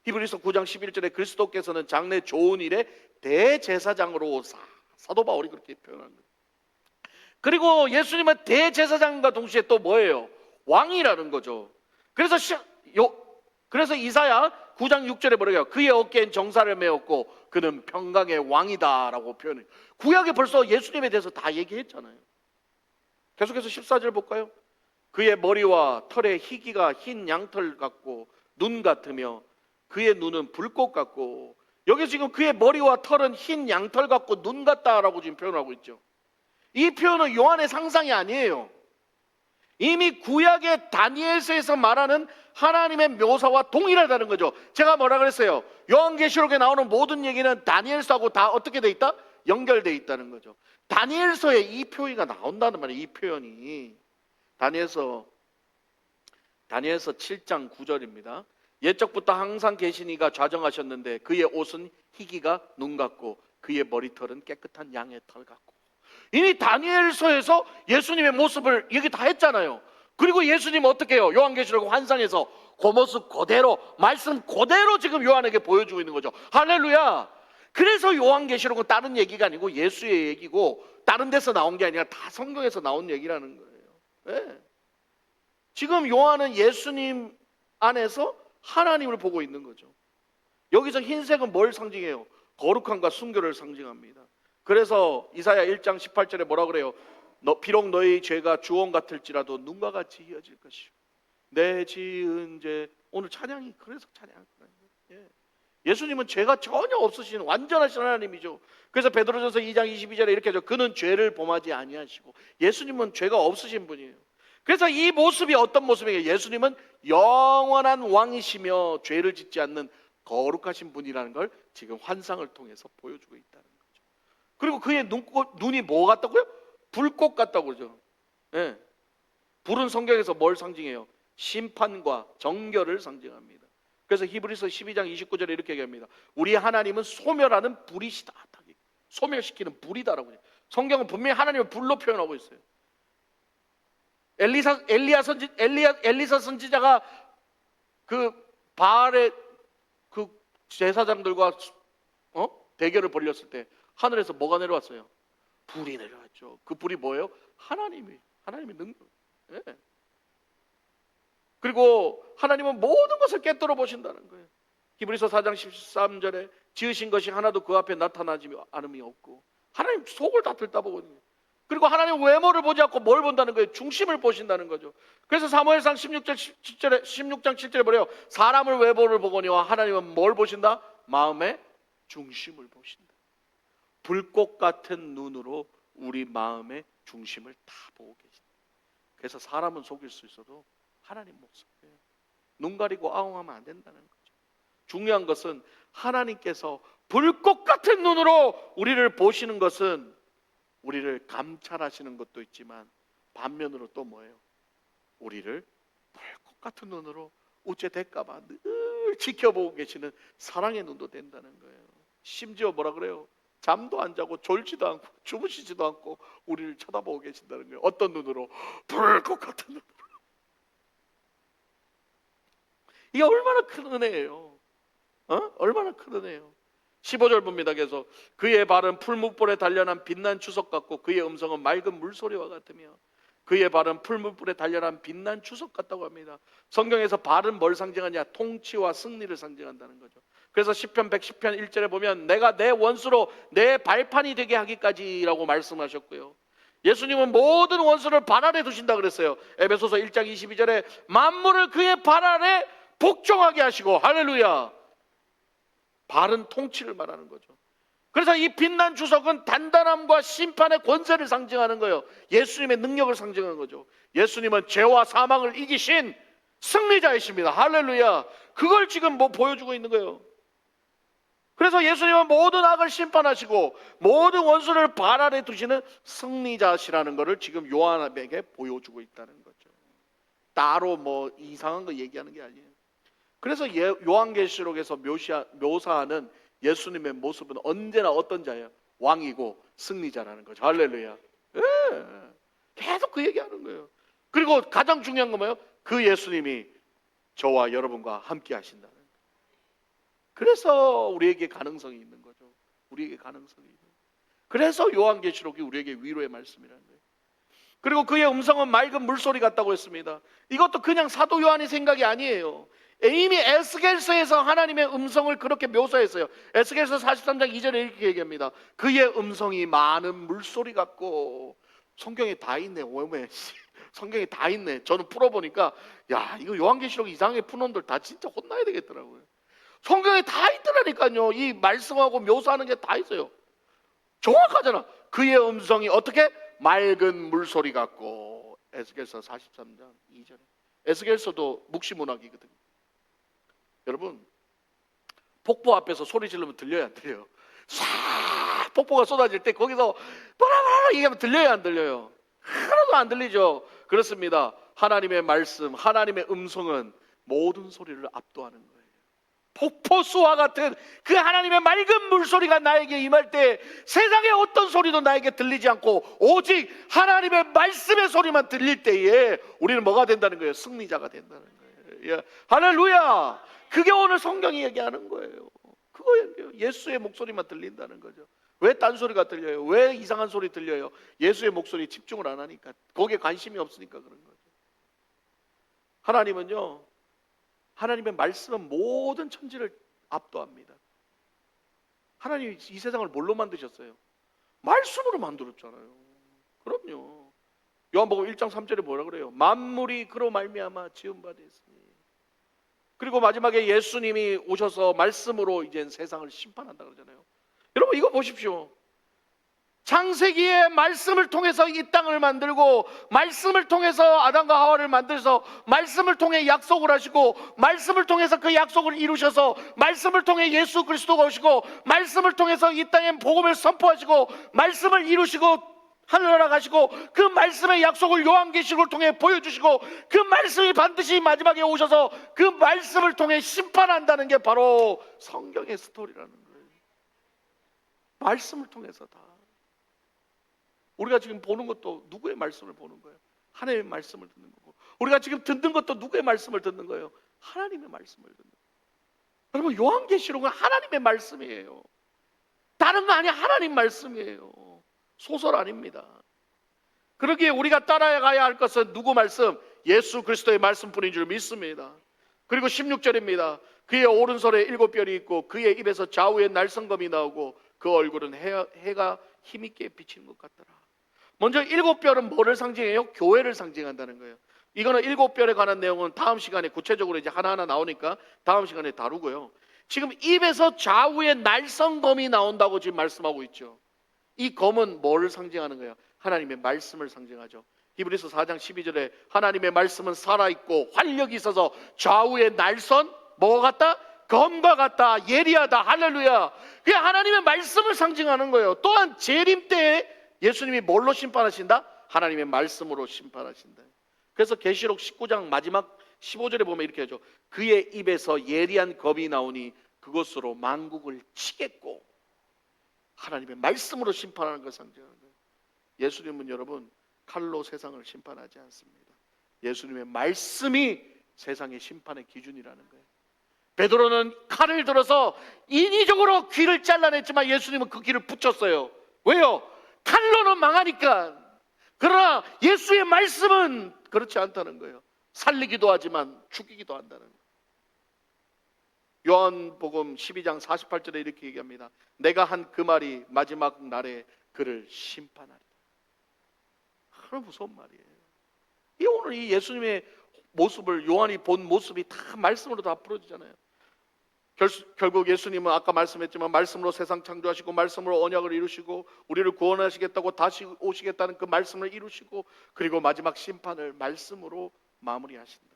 히브리서 9장 11절에 그리스도께서는 장래 좋은 일에 대제사장으로 오사. 사도 바울이 그렇게 표현한 거예요. 그리고 예수님은 대제사장과 동시에 또 뭐예요? 왕이라는 거죠. 그래서 이사야 9장 6절에 뭐라고 해요? 그의 어깨엔 정사를 메었고 그는 평강의 왕이다라고 표현해요. 구약에 벌써 예수님에 대해서 다 얘기했잖아요. 계속해서 14절 볼까요? 그의 머리와 털의 희기가 흰 양털 같고 눈 같으며 그의 눈은 불꽃 같고, 여기 지금 그의 머리와 털은 흰 양털 같고 눈 같다라고 지금 표현하고 있죠. 이 표현은 요한의 상상이 아니에요. 이미 구약의 다니엘서에서 말하는 하나님의 묘사와 동일하다는 거죠. 제가 뭐라 그랬어요? 요한계시록에 나오는 모든 얘기는 다니엘서하고 다 어떻게 돼 있다? 연결돼 있다는 거죠. 다니엘서에 이 표현이 나온다는 말이에요. 이 표현이 다니엘서 7장 9절입니다. 옛적부터 항상 계신 이가 좌정하셨는데 그의 옷은 희기가 눈 같고 그의 머리털은 깨끗한 양의 털 같고. 이미 다니엘서에서 예수님의 모습을 얘기 다 했잖아요. 그리고 예수님은 어떻게 해요? 요한계시록 환상에서 그 모습 그대로, 말씀 그대로 지금 요한에게 보여주고 있는 거죠. 할렐루야. 그래서 요한계시록은 다른 얘기가 아니고 예수의 얘기고 다른 데서 나온 게 아니라 다 성경에서 나온 얘기라는 거예요. 네. 지금 요한은 예수님 안에서 하나님을 보고 있는 거죠. 여기서 흰색은 뭘 상징해요? 거룩함과 순교를 상징합니다. 그래서 이사야 1장 18절에 뭐라 그래요? 비록 너희 죄가 주홍 같을지라도 눈과 같이 희어질 것이요 내 지은 죄. 오늘 찬양이 그래서 찬양한 거예요. 예수님은 죄가 전혀 없으신 완전하신 하나님이죠. 그래서 베드로전서 2장 22절에 이렇게 하죠. 그는 죄를 범하지 아니하시고. 예수님은 죄가 없으신 분이에요. 그래서 이 모습이 어떤 모습이에요? 예수님은 영원한 왕이시며 죄를 짓지 않는 거룩하신 분이라는 걸 지금 환상을 통해서 보여주고 있다는 거죠. 그리고 그의 눈이 뭐 같다고요? 불꽃 같다고 그러죠. 네. 불은 성경에서 뭘 상징해요? 심판과 정결을 상징합니다. 그래서 히브리서 12장 29절에 이렇게 얘기합니다. 우리 하나님은 소멸하는 불이시다. 소멸시키는 불이다라고 해요. 성경은 분명히 하나님을 불로 표현하고 있어요. 엘리사 선지자가 그 바알의 그 제사장들과 대결을 벌였을 때 하늘에서 뭐가 내려왔어요? 불이 내려왔죠. 그 불이 뭐예요? 하나님의 능력. 예. 그리고 하나님은 모든 것을 꿰뚫어 보신다는 거예요. 히브리서 4장 13절에 지으신 것이 하나도 그 앞에 나타나지 않음이 없고, 하나님 속을 다 들여다보거든요. 그리고 하나님 외모를 보지 않고 뭘 본다는 거예요? 중심을 보신다는 거죠. 그래서 사무엘상 16장 7절에 뭐래요? 사람을 외모를 보거니와 하나님은 뭘 보신다? 마음의 중심을 보신다. 불꽃 같은 눈으로 우리 마음의 중심을 다 보고 계신다. 그래서 사람은 속일 수 있어도 하나님 못 속여요. 눈 가리고 아웅하면 안 된다는 거죠. 중요한 것은 하나님께서 불꽃 같은 눈으로 우리를 보시는 것은 우리를 감찰하시는 것도 있지만, 반면으로 또 뭐예요? 우리를 불꽃 같은 눈으로 우째 될까봐 늘 지켜보고 계시는 사랑의 눈도 된다는 거예요. 심지어 뭐라 그래요? 잠도 안 자고 졸지도 않고 주무시지도 않고 우리를 쳐다보고 계신다는 거예요. 어떤 눈으로? 불꽃 같은 눈으로. 이게 얼마나 큰 은혜예요. 얼마나 큰 은혜예요. 15절 봅니다. 계속 그의 발은 풀무불에 단련한 빛난 주석 같고 그의 음성은 맑은 물소리와 같으며, 그의 발은 풀무불에 단련한 빛난 주석 같다고 합니다. 성경에서 발은 뭘 상징하냐? 통치와 승리를 상징한다는 거죠. 그래서 시편 110편 1절에 보면 내가 내 원수로 내 발판이 되게 하기까지라고 말씀하셨고요. 예수님은 모든 원수를 발 아래 두신다 그랬어요. 에베소서 1장 22절에 만물을 그의 발 아래 복종하게 하시고, 할렐루야. 발은 통치를 말하는 거죠. 그래서 이 빛난 주석은 단단함과 심판의 권세를 상징하는 거예요. 예수님의 능력을 상징하는 거죠. 예수님은 죄와 사망을 이기신 승리자이십니다. 할렐루야. 그걸 지금 보여주고 있는 거예요. 그래서 예수님은 모든 악을 심판하시고 모든 원수를 발 아래 두시는 승리자시라는 것을 지금 요한에게 보여주고 있다는 거죠. 따로 뭐 이상한 거 얘기하는 게 아니에요. 그래서 요한계시록에서 묘사하는 예수님의 모습은 언제나 어떤 자예요? 왕이고 승리자라는 거죠. 할렐루야. 예. 계속 그 얘기하는 거예요. 그리고 가장 중요한 건 뭐예요? 그 예수님이 저와 여러분과 함께 하신다는 거예요. 그래서 우리에게 가능성이 있는 거죠. 우리에게 가능성이 있는 거예요. 그래서 요한계시록이 우리에게 위로의 말씀이라는 거예요. 그리고 그의 음성은 맑은 물소리 같다고 했습니다. 이것도 그냥 사도 요한의 생각이 아니에요. 이미 에스겔서에서 하나님의 음성을 그렇게 묘사했어요. 에스겔서 43장 2절에 이렇게 얘기합니다. 그의 음성이 많은 물소리 같고. 성경에 다 있네. 왜? 성경에 다 있네. 저는 풀어보니까 야, 이거 요한계시록 이상하게 푼 놈들 다 진짜 혼나야 되겠더라고요. 성경에 다 있더라니까요. 이 말씀하고 묘사하는 게 다 있어요. 정확하잖아. 그의 음성이 어떻게? 맑은 물소리 같고. 에스겔서 43장 2절에. 에스겔서도 묵시문학이거든요. 여러분, 폭포 앞에서 소리 지르면 들려요, 안 들려요? 싹 폭포가 쏟아질 때 거기서 뭐라 얘기하면 들려요, 안 들려요? 하나도 안 들리죠. 그렇습니다. 하나님의 말씀, 하나님의 음성은 모든 소리를 압도하는 거예요. 폭포수와 같은 그 하나님의 맑은 물소리가 나에게 임할 때 세상의 어떤 소리도 나에게 들리지 않고 오직 하나님의 말씀의 소리만 들릴 때에 우리는 뭐가 된다는 거예요? 승리자가 된다는 거예요. 예. 할렐루야. 그게 오늘 성경이 얘기하는 거예요. 그거예요. 예수의 목소리만 들린다는 거죠. 왜 딴소리가 들려요? 왜 이상한 소리 들려요? 예수의 목소리에 집중을 안 하니까, 거기에 관심이 없으니까 그런 거죠. 하나님은요, 하나님의 말씀은 모든 천지를 압도합니다. 하나님이 이 세상을 뭘로 만드셨어요? 말씀으로 만들었잖아요. 그럼요. 요한복음 1장 3절에 뭐라 그래요? 만물이 그로 말미암아 지은 바 되었으니. 그리고 마지막에 예수님이 오셔서 말씀으로 이제 세상을 심판한다 그러잖아요. 여러분 이거 보십시오. 창세기의 말씀을 통해서 이 땅을 만들고, 말씀을 통해서 아담과 하와를 만들어서, 말씀을 통해 약속을 하시고, 말씀을 통해서 그 약속을 이루셔서, 말씀을 통해 예수 그리스도가 오시고, 말씀을 통해서 이 땅에 복음을 선포하시고, 말씀을 이루시고 하늘나라 가시고, 그 말씀의 약속을 요한계시록을 통해 보여주시고, 그 말씀이 반드시 마지막에 오셔서 그 말씀을 통해 심판한다는 게 바로 성경의 스토리라는 거예요. 말씀을 통해서 다. 우리가 지금 보는 것도 누구의 말씀을 보는 거예요? 하나님의 말씀을 듣는 거고, 우리가 지금 듣는 것도 누구의 말씀을 듣는 거예요? 하나님의 말씀을 듣는 거예요. 여러분, 요한계시록은 하나님의 말씀이에요. 다른 거 아니야. 하나님 말씀이에요. 소설 아닙니다. 그러기에 우리가 따라가야 할 것은 누구 말씀? 예수 그리스도의 말씀뿐인 줄 믿습니다. 그리고 16절입니다. 그의 오른손에 7별이 있고 그의 입에서 좌우에 날성검이 나오고 그 얼굴은 해가 힘있게 비치는 것 같더라. 먼저 7별은 뭐를 상징해요? 교회를 상징한다는 거예요. 이거는 7별에 관한 내용은 다음 시간에 구체적으로 이제 하나하나 나오니까 다음 시간에 다루고요. 지금 입에서 좌우에 날성검이 나온다고 지금 말씀하고 있죠. 이 검은 뭐를 상징하는 거예요? 하나님의 말씀을 상징하죠. 히브리서 4장 12절에 하나님의 말씀은 살아있고 활력이 있어서 좌우에 날선 뭐가 같다? 검과 같다. 예리하다. 할렐루야. 그게 하나님의 말씀을 상징하는 거예요. 또한 재림 때에 예수님이 뭘로 심판하신다? 하나님의 말씀으로 심판하신다. 그래서 계시록 19장 마지막 15절에 보면 이렇게 하죠. 그의 입에서 예리한 검이 나오니 그것으로 만국을 치겠고, 하나님의 말씀으로 심판하는 걸 상징하는 거예요. 예수님은 여러분 칼로 세상을 심판하지 않습니다. 예수님의 말씀이 세상의 심판의 기준이라는 거예요. 베드로는 칼을 들어서 인위적으로 귀를 잘라냈지만 예수님은 그 귀를 붙였어요. 왜요? 칼로는 망하니까. 그러나 예수의 말씀은 그렇지 않다는 거예요. 살리기도 하지만 죽이기도 한다는 거예요. 요한복음 12장 48절에 이렇게 얘기합니다. 내가 한 그 말이 마지막 날에 그를 심판하리라. 그런 무서운 말이에요. 이 오늘 이 예수님의 모습을, 요한이 본 모습이 다 말씀으로 다 풀어지잖아요. 결국 예수님은 아까 말씀했지만 말씀으로 세상 창조하시고 말씀으로 언약을 이루시고 우리를 구원하시겠다고 다시 오시겠다는 그 말씀을 이루시고 그리고 마지막 심판을 말씀으로 마무리하신다.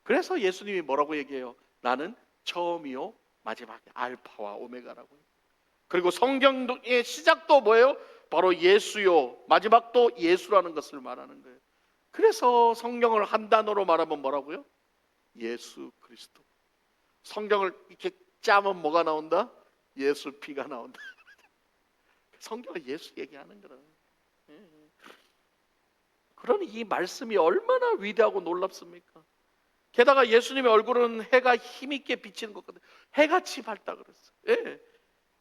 그래서 예수님이 뭐라고 얘기해요? 나는 처음이요 마지막이 알파와 오메가라고요. 그리고 성경의 시작도 뭐예요? 바로 예수요, 마지막도 예수라는 것을 말하는 거예요. 그래서 성경을 한 단어로 말하면 뭐라고요? 예수 그리스도. 성경을 이렇게 짜면 뭐가 나온다? 예수 피가 나온다. 성경은 예수 얘기하는 거라. 그러니 이 말씀이 얼마나 위대하고 놀랍습니까? 게다가 예수님의 얼굴은 해가 힘있게 비치는 것 같아요. 해같이 밝다 그랬어요. 예.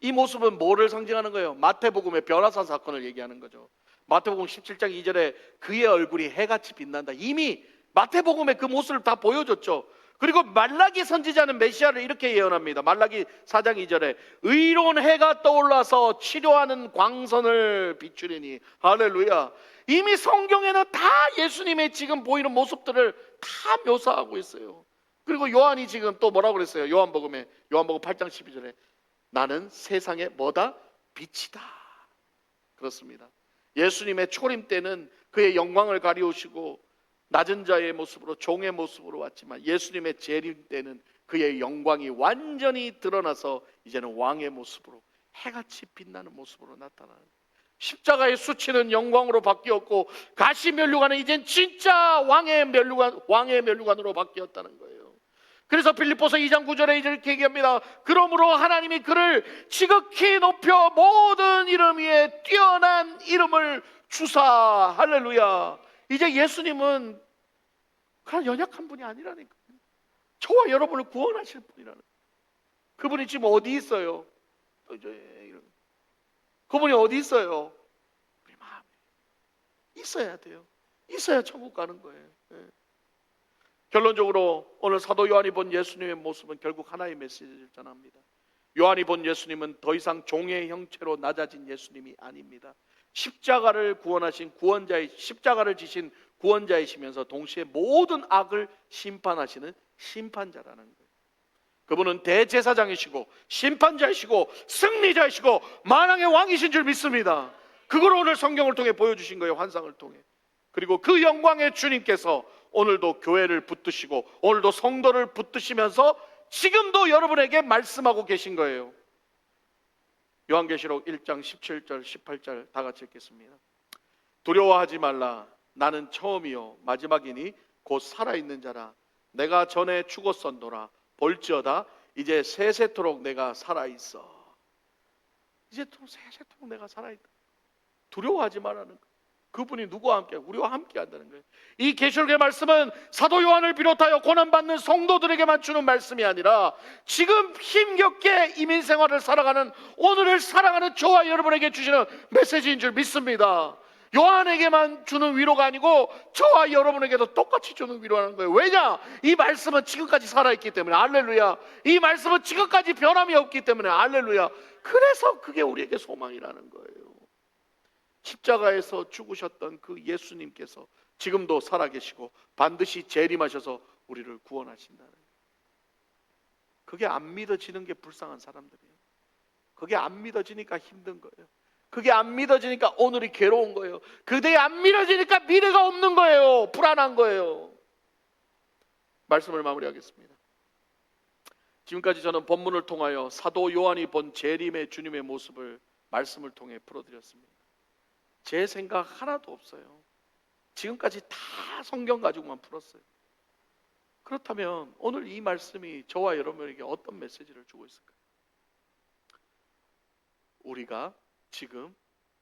이 모습은 뭐를 상징하는 거예요? 마태복음의 변화산 사건을 얘기하는 거죠. 마태복음 17장 2절에 그의 얼굴이 해같이 빛난다. 이미 마태복음에 그 모습을 다 보여줬죠. 그리고 말라기 선지자는 메시아를 이렇게 예언합니다. 말라기 4장 2절에 의로운 해가 떠올라서 치료하는 광선을 비추리니. 할렐루야. 이미 성경에는 다 예수님의 지금 보이는 모습들을 다 묘사하고 있어요. 그리고 요한이 지금 또 뭐라고 그랬어요? 요한복음 8장 12절에 나는 세상의 뭐다? 빛이다. 그렇습니다. 예수님의 초림 때는 그의 영광을 가리우시고 낮은 자의 모습으로 종의 모습으로 왔지만 예수님의 재림 때는 그의 영광이 완전히 드러나서 이제는 왕의 모습으로 해같이 빛나는 모습으로 나타나는 거예요. 십자가의 수치는 영광으로 바뀌었고 가시 면류관은 이젠 진짜 왕의 면류관으로 바뀌었다는 거예요. 그래서 빌립보서 2장 9절에 이렇게 얘기합니다. 그러므로 하나님이 그를 지극히 높여 모든 이름 위에 뛰어난 이름을 주사. 할렐루야. 이제 예수님은 그냥 연약한 분이 아니라니까. 저와 여러분을 구원하실 분이라는. 그분이 지금 어디 있어요? 그분이 어디 있어요? 우리 마음에 있어야 돼요. 있어야 천국 가는 거예요. 결론적으로 오늘 사도 요한이 본 예수님의 모습은 결국 하나의 메시지를 전합니다. 요한이 본 예수님은 더 이상 종의 형체로 낮아진 예수님이 아닙니다. 십자가를 지신 구원자이시면서 동시에 모든 악을 심판하시는 심판자라는 거예요. 그분은 대제사장이시고 심판자이시고 승리자이시고 만왕의 왕이신 줄 믿습니다. 그걸 오늘 성경을 통해 보여주신 거예요. 환상을 통해. 그리고 그 영광의 주님께서 오늘도 교회를 붙드시고 오늘도 성도를 붙드시면서 지금도 여러분에게 말씀하고 계신 거예요. 요한계시록 1장 17절 18절 다 같이 읽겠습니다. 두려워하지 말라. 나는 처음이요 마지막이니 곧 살아있는 자라. 내가 전에 죽었었노라. 볼지어다 이제 세세토록 내가 살아있어. 이제 또 세세토록 내가 살아있다. 두려워하지 말라는 거. 그분이 누구와 함께? 우리와 함께 한다는 거예요. 이 계시록의 말씀은 사도 요한을 비롯하여 고난받는 성도들에게만 주는 말씀이 아니라 지금 힘겹게 이민 생활을 살아가는, 오늘을 살아가는 저와 여러분에게 주시는 메시지인 줄 믿습니다. 요한에게만 주는 위로가 아니고 저와 여러분에게도 똑같이 주는 위로라는 거예요. 왜냐? 이 말씀은 지금까지 살아있기 때문에. 할렐루야. 이 말씀은 지금까지 변함이 없기 때문에. 할렐루야. 그래서 그게 우리에게 소망이라는 거예요. 십자가에서 죽으셨던 그 예수님께서 지금도 살아계시고 반드시 재림하셔서 우리를 구원하신다는 거예요. 그게 안 믿어지는 게 불쌍한 사람들이에요. 그게 안 믿어지니까 힘든 거예요. 그게 안 믿어지니까 오늘이 괴로운 거예요. 그게 안 믿어지니까 미래가 없는 거예요. 불안한 거예요. 말씀을 마무리하겠습니다. 지금까지 저는 본문을 통하여 사도 요한이 본 재림의 주님의 모습을 말씀을 통해 풀어드렸습니다. 제 생각 하나도 없어요. 지금까지 다 성경 가지고만 풀었어요. 그렇다면 오늘 이 말씀이 저와 여러분에게 어떤 메시지를 주고 있을까요? 우리가 지금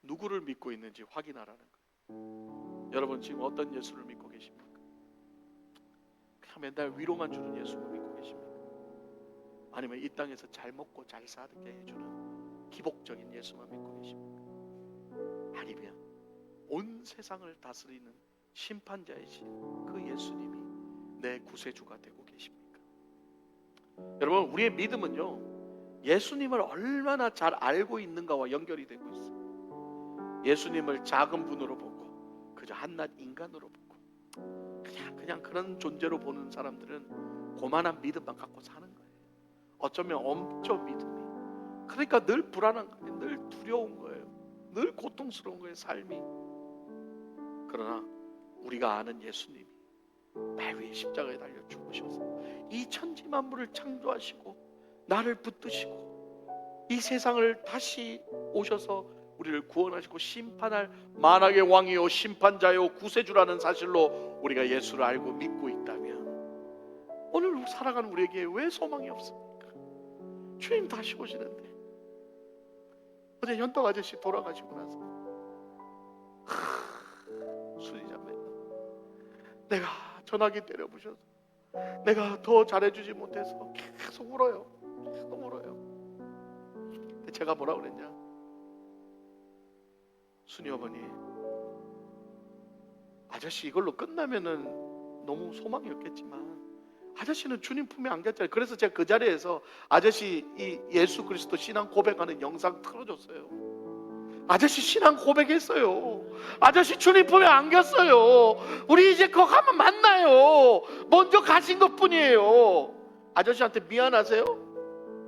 누구를 믿고 있는지 확인하라는 거예요. 여러분 지금 어떤 예수를 믿고 계십니까? 그냥 맨날 위로만 주는 예수를 믿고 계십니까? 아니면 이 땅에서 잘 먹고 잘 살게 해주는 기복적인 예수만 믿고 계십니까? 아니면 온 세상을 다스리는 심판자이신 그 예수님이 내 구세주가 되고 계십니까? 여러분 우리의 믿음은요, 예수님을 얼마나 잘 알고 있는가와 연결이 되고 있어요. 예수님을 작은 분으로 보고 그저 한낱 인간으로 보고 그냥 그런 존재로 보는 사람들은 고만한 믿음만 갖고 사는 거예요. 어쩌면 엄청 믿음이. 그러니까 늘 불안한 거예요. 늘 두려운 거예요. 늘 고통스러운 거예요, 삶이. 그러나 우리가 아는 예수님이 발 위에 십자가에 달려 죽으셔서 이 천지 만물을 창조하시고 나를 붙드시고 이 세상을 다시 오셔서 우리를 구원하시고 심판할 만악의 왕이요 심판자요 구세주라는 사실로 우리가 예수를 알고 믿고 있다면 오늘 살아가는 우리에게 왜 소망이 없습니까? 주님 다시 오시는데. 어제 현덕 아저씨 돌아가시고 나서 순이자매가 내가 전화기 때려부셔서 내가 더 잘해주지 못해서 계속 울어요. 계속 울어요. 근데 제가 뭐라 그랬냐? 순이 어머니, 아저씨 이걸로 끝나면은 너무 소망이 없겠지만 아저씨는 주님 품에 안겼잖아요. 그래서 제가 그 자리에서 아저씨 이 예수 그리스도 신앙 고백하는 영상 틀어줬어요. 아저씨 신앙 고백했어요. 아저씨 주님 품에 안겼어요. 우리 이제 거기 가면 만나요. 먼저 가신 것뿐이에요. 아저씨한테 미안하세요?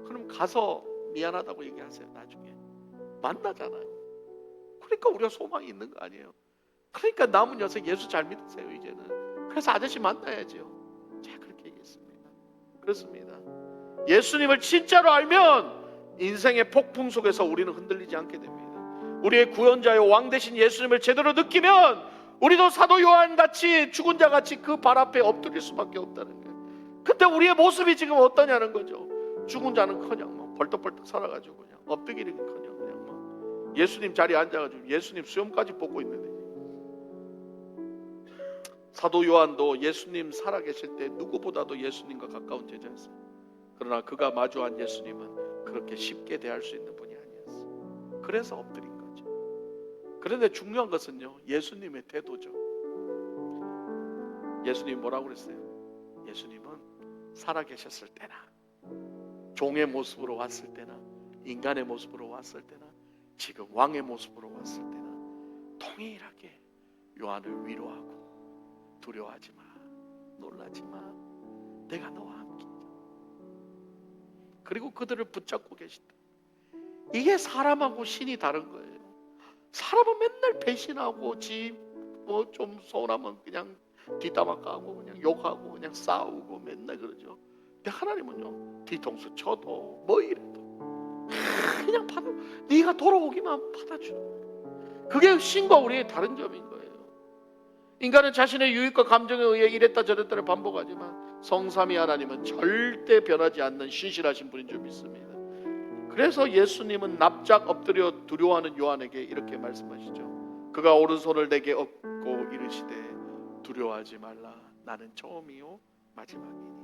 그럼 가서 미안하다고 얘기하세요. 나중에 만나잖아요. 그러니까 우리가 소망이 있는 거 아니에요. 그러니까 남은 녀석 예수 잘 믿으세요 이제는. 그래서 아저씨 만나야죠. 제가 그렇게 얘기했습니다. 그렇습니다. 예수님을 진짜로 알면 인생의 폭풍 속에서 우리는 흔들리지 않게 됩니다. 우리의 구원자요 왕 되신 예수님을 제대로 느끼면 우리도 사도 요한같이 죽은 자같이 그 발 앞에 엎드릴 수밖에 없다는 거예요. 근데 우리의 모습이 지금 어떠냐는 거죠. 죽은 자는커녕 뭐 벌떡벌떡 살아가지고 그냥 엎드기는커녕 그냥 뭐 예수님 자리에 앉아가지고 예수님 수염까지 뽑고 있는데. 사도 요한도 예수님 살아계실 때 누구보다도 예수님과 가까운 제자였어요. 그러나 그가 마주한 예수님은 그렇게 쉽게 대할 수 있는 분이 아니었어요. 그래서 엎드린 거죠. 그런데 중요한 것은요, 예수님의 태도죠. 예수님 뭐라고 그랬어요? 예수님은 살아계셨을 때나 종의 모습으로 왔을 때나 인간의 모습으로 왔을 때나 지금 왕의 모습으로 왔을 때나 동일하게 요한을 위로하고 두려워하지 마, 놀라지 마, 내가 너와 함께. 그리고 그들을 붙잡고 계신다. 이게 사람하고 신이 다른 거예요. 사람은 맨날 배신하고 뭐 좀 서운하면 그냥 뒷담화 까고 그냥 욕하고 그냥 싸우고 맨날 그러죠. 근데 하나님은요, 뒤통수 쳐도 뭐 이래도 그냥 받아. 네가 돌아오기만 받아주는 거예요. 그게 신과 우리의 다른 점인 거예요. 인간은 자신의 유익과 감정에 의해 이랬다 저랬다를 반복하지만 성삼위 하나님은 절대 변하지 않는 신실하신 분인 줄 믿습니다. 그래서 예수님은 납작 엎드려 두려워하는 요한에게 이렇게 말씀하시죠. 그가 오른손을 내게 업고 이르시되 두려워하지 말라. 나는 처음이요 마지막이니.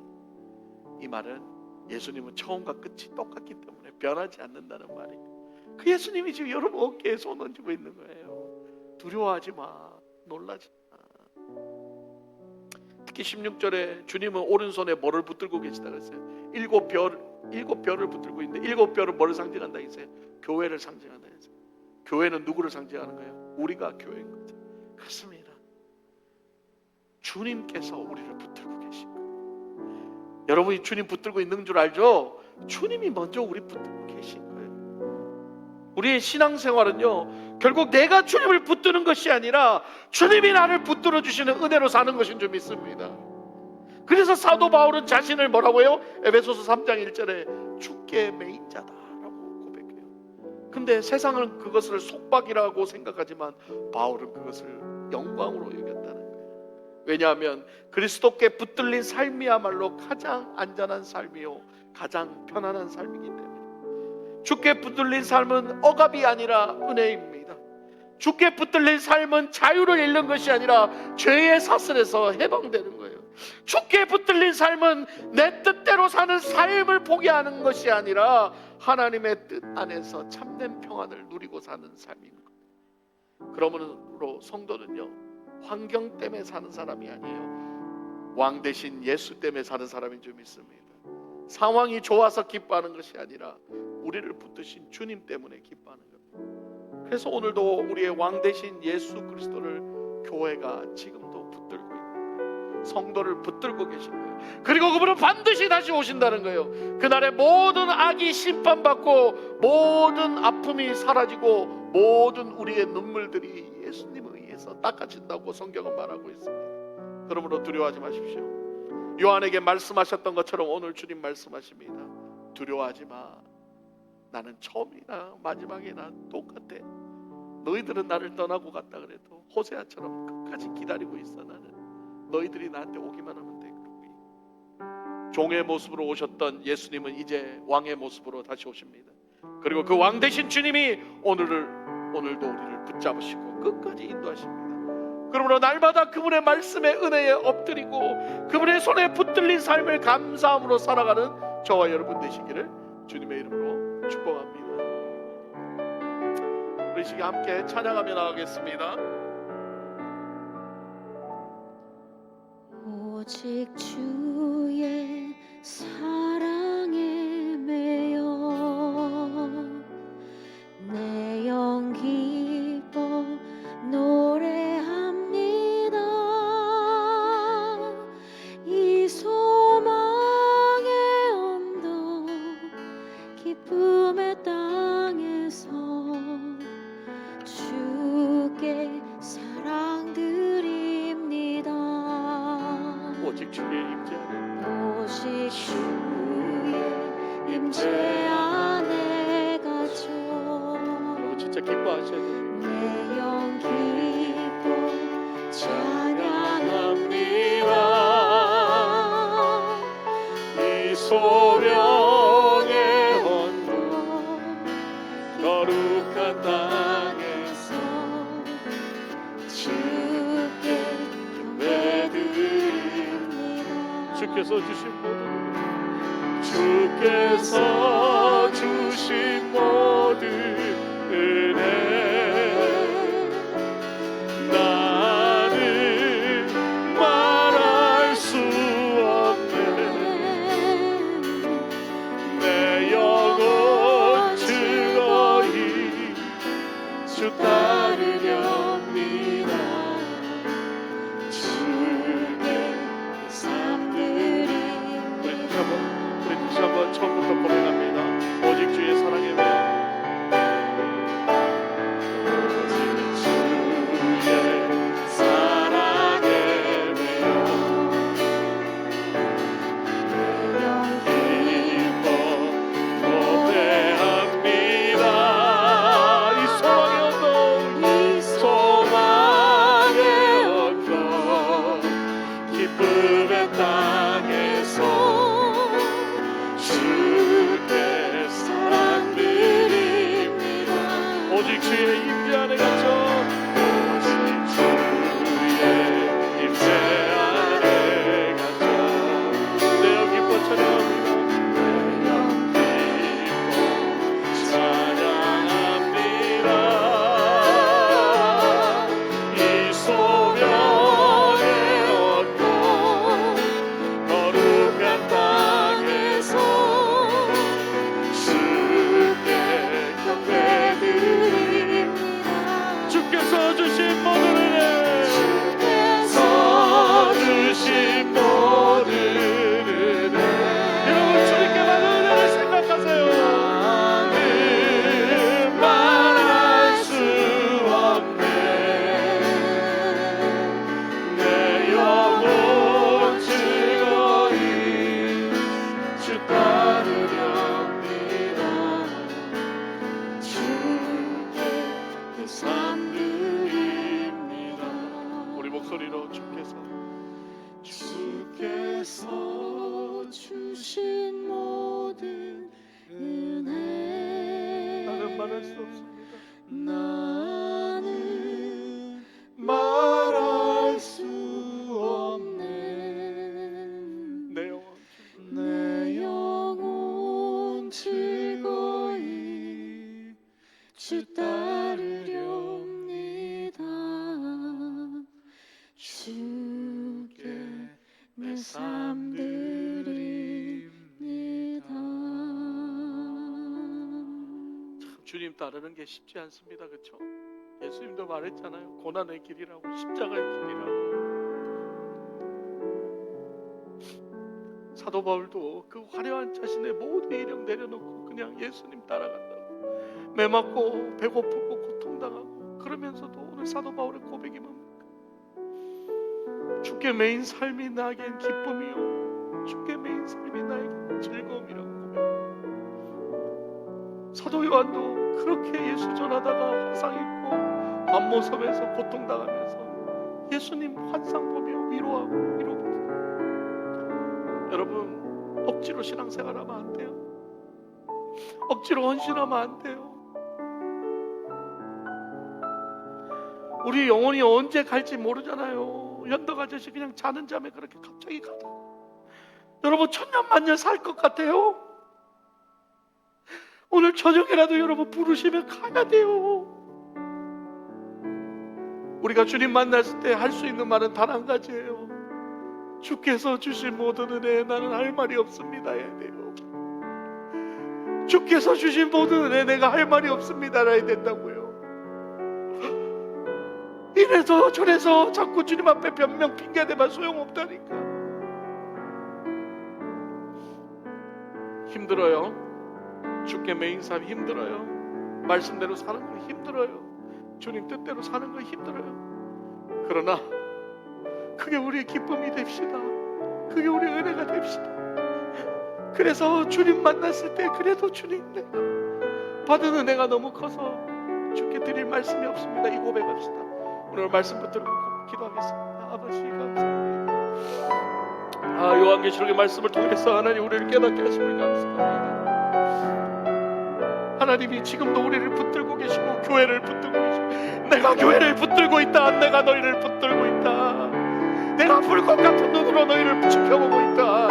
이 말은 예수님은 처음과 끝이 똑같기 때문에 변하지 않는다는 말이에요. 그 예수님이 지금 여러분 어깨에 손 얹고 있는 거예요. 두려워하지 마. 놀라지 마. 특히 16절에 주님은 오른손에 뭐를 붙들고 계시다 그랬어요. 일곱 별을 붙들고 있는데 일곱 별은 뭐를 상징한다 했어요? 교회를 상징한다 했어요. 교회는 누구를 상징하는 거예요? 우리가 교회인 거죠. 그렇습니다. 주님께서 우리를 붙들고 계신 거예요. 여러분이 주님 붙들고 있는 줄 알죠? 주님이 먼저 우리 붙들고 계신 거예요. 우리의 신앙생활은요, 결국 내가 주님을 붙드는 것이 아니라 주님이 나를 붙들어 주시는 은혜로 사는 것인 줄 믿습니다. 그래서 사도 바울은 자신을 뭐라고 해요? 에베소서 3장 1절에 주께 매인 자다라고 고백해요. 근데 세상은 그것을 속박이라고 생각하지만 바울은 그것을 영광으로 여겼다는 거예요. 왜냐하면 그리스도께 붙들린 삶이야말로 가장 안전한 삶이요 가장 편안한 삶이기 때문에. 주께 붙들린 삶은 억압이 아니라 은혜입니다. 주께 붙들린 삶은 자유를 잃는 것이 아니라 죄의 사슬에서 해방되는 거예요. 주께 붙들린 삶은 내 뜻대로 사는 삶을 포기하는 것이 아니라 하나님의 뜻 안에서 참된 평안을 누리고 사는 삶인 거예요. 그러므로 성도는요, 환경 때문에 사는 사람이 아니에요. 왕 대신 예수 때문에 사는 사람인 줄 믿습니다. 상황이 좋아서 기뻐하는 것이 아니라 우리를 붙드신 주님 때문에 기뻐하는 겁니다. 그래서 오늘도 우리의 왕 대신 예수 그리스도를 교회가 지금도 붙들고 있는 거예요. 성도를 붙들고 계신 거예요. 그리고 그분은 반드시 다시 오신다는 거예요. 그날에 모든 악이 심판받고 모든 아픔이 사라지고 모든 우리의 눈물들이 예수님에 의해서 닦아진다고 성경은 말하고 있습니다. 그러므로 두려워하지 마십시오. 요한에게 말씀하셨던 것처럼 오늘 주님 말씀하십니다. 두려워하지 마. 나는 처음이나 마지막이나 똑같아. 너희들은 나를 떠나고 갔다 그래도 호세아처럼 끝까지 기다리고 있어. 나는 너희들이 나한테 오기만 하면 돼. 그러고 종의 모습으로 오셨던 예수님은 이제 왕의 모습으로 다시 오십니다. 그리고 그 왕 되신 주님이 오늘도 우리를 붙잡으시고 끝까지 인도하십니다. 그러므로 날마다 그분의 말씀에 은혜에 엎드리고 그분의 손에 붙들린 삶을 감사함으로 살아가는 저와 여러분 되시기를 주님의 이름으로 축복합니다. 우리 시간 함께 찬양하며 나가겠습니다. 오직 주의 사랑에 매여 내 영 기뻐 노래합니다. 이 소망의 언덕 기쁨의 땅에서 주께 사랑 드립니다. 오직 주의 임재 안에 오직 주의 임재 안에 갇혀 여러분 진짜 기뻐하셔야 돼요. 내 영 기뻐 찬양합니다. 이 소명의 언덕 거룩한 땅에서 주께 경배드립니다. 주께서 주신 모든 은혜 나는 말할 수 없네. 내 영혼 즐거이 주 따르렵니다. 주께 삶 드립니다. 우리 다시 한번 처음부터 고백합니다. 오직 주의 사랑에 매여 말할 수 없습니다. 나는 말할 수 없네. 내 영혼 내 영혼 즐거이 주 따르렵니다. 주께 내 삶 드립니다. 주님 따르는 게 쉽지 않습니다. 그렇죠? 예수님도 말했잖아요. 고난의 길이라고, 십자가의 길이라고. 사도 바울도 그 화려한 자신의 모든 이력 내려놓고 그냥 예수님 따라간다고. 매 맞고 배고프고 고통당하고, 그러면서도 오늘 사도 바울의 고백이 뭡니까? 주께 매인 삶이 나에겐 기쁨이요, 주께 매인 삶이 나에겐 즐거움이라고 고백합니다. 사도 요한도 그렇게 예수 전하다가 화상 입고 밤모섬에서 고통당하면서 예수님 환상 보며 위로하고 위로받습니다. 여러분, 억지로 신앙생활하면 안 돼요. 억지로 헌신하면 안 돼요. 우리 영혼이 언제 갈지 모르잖아요. 연덕 아저씨 그냥 자는 잠에 그렇게 갑자기 가다. 여러분, 천년 만년 살 것 같아요? 오늘 저녁이라도 여러분 부르시면 가야 돼요. 우리가 주님 만났을 때 할 수 있는 말은 단 한 가지예요. 주께서 주신 모든 은혜에 나는 할 말이 없습니다 해야 돼요. 주께서 주신 모든 은혜에 내가 할 말이 없습니다 해야 된다고요. 이래서 저래서 자꾸 주님 앞에 변명 핑계대면 소용없다니까. 힘들어요. 주께 매인 삶 힘들어요. 말씀대로 사는 거 힘들어요. 주님 뜻대로 사는 거 힘들어요. 그러나 그게 우리의 기쁨이 됩시다. 그게 우리의 은혜가 됩시다. 그래서 주님 만났을 때 그래도 주님 내가 받은 은혜가 너무 커서 주께 드릴 말씀이 없습니다. 이 고백합시다. 오늘 말씀 붙들고 기도하겠습니다. 아버지 감사합니다. 요한계시록의 말씀을 통해서 하나님 우리를 깨닫게 하시니 감사합니다. 하나님이 지금도 우리를 붙들고 계시고 교회를 붙들고 계시고, 내가 교회를 붙들고 있다. 내가 너희를 붙들고 있다. 내가 불꽃 같은 눈으로 너희를 지켜보고 있다.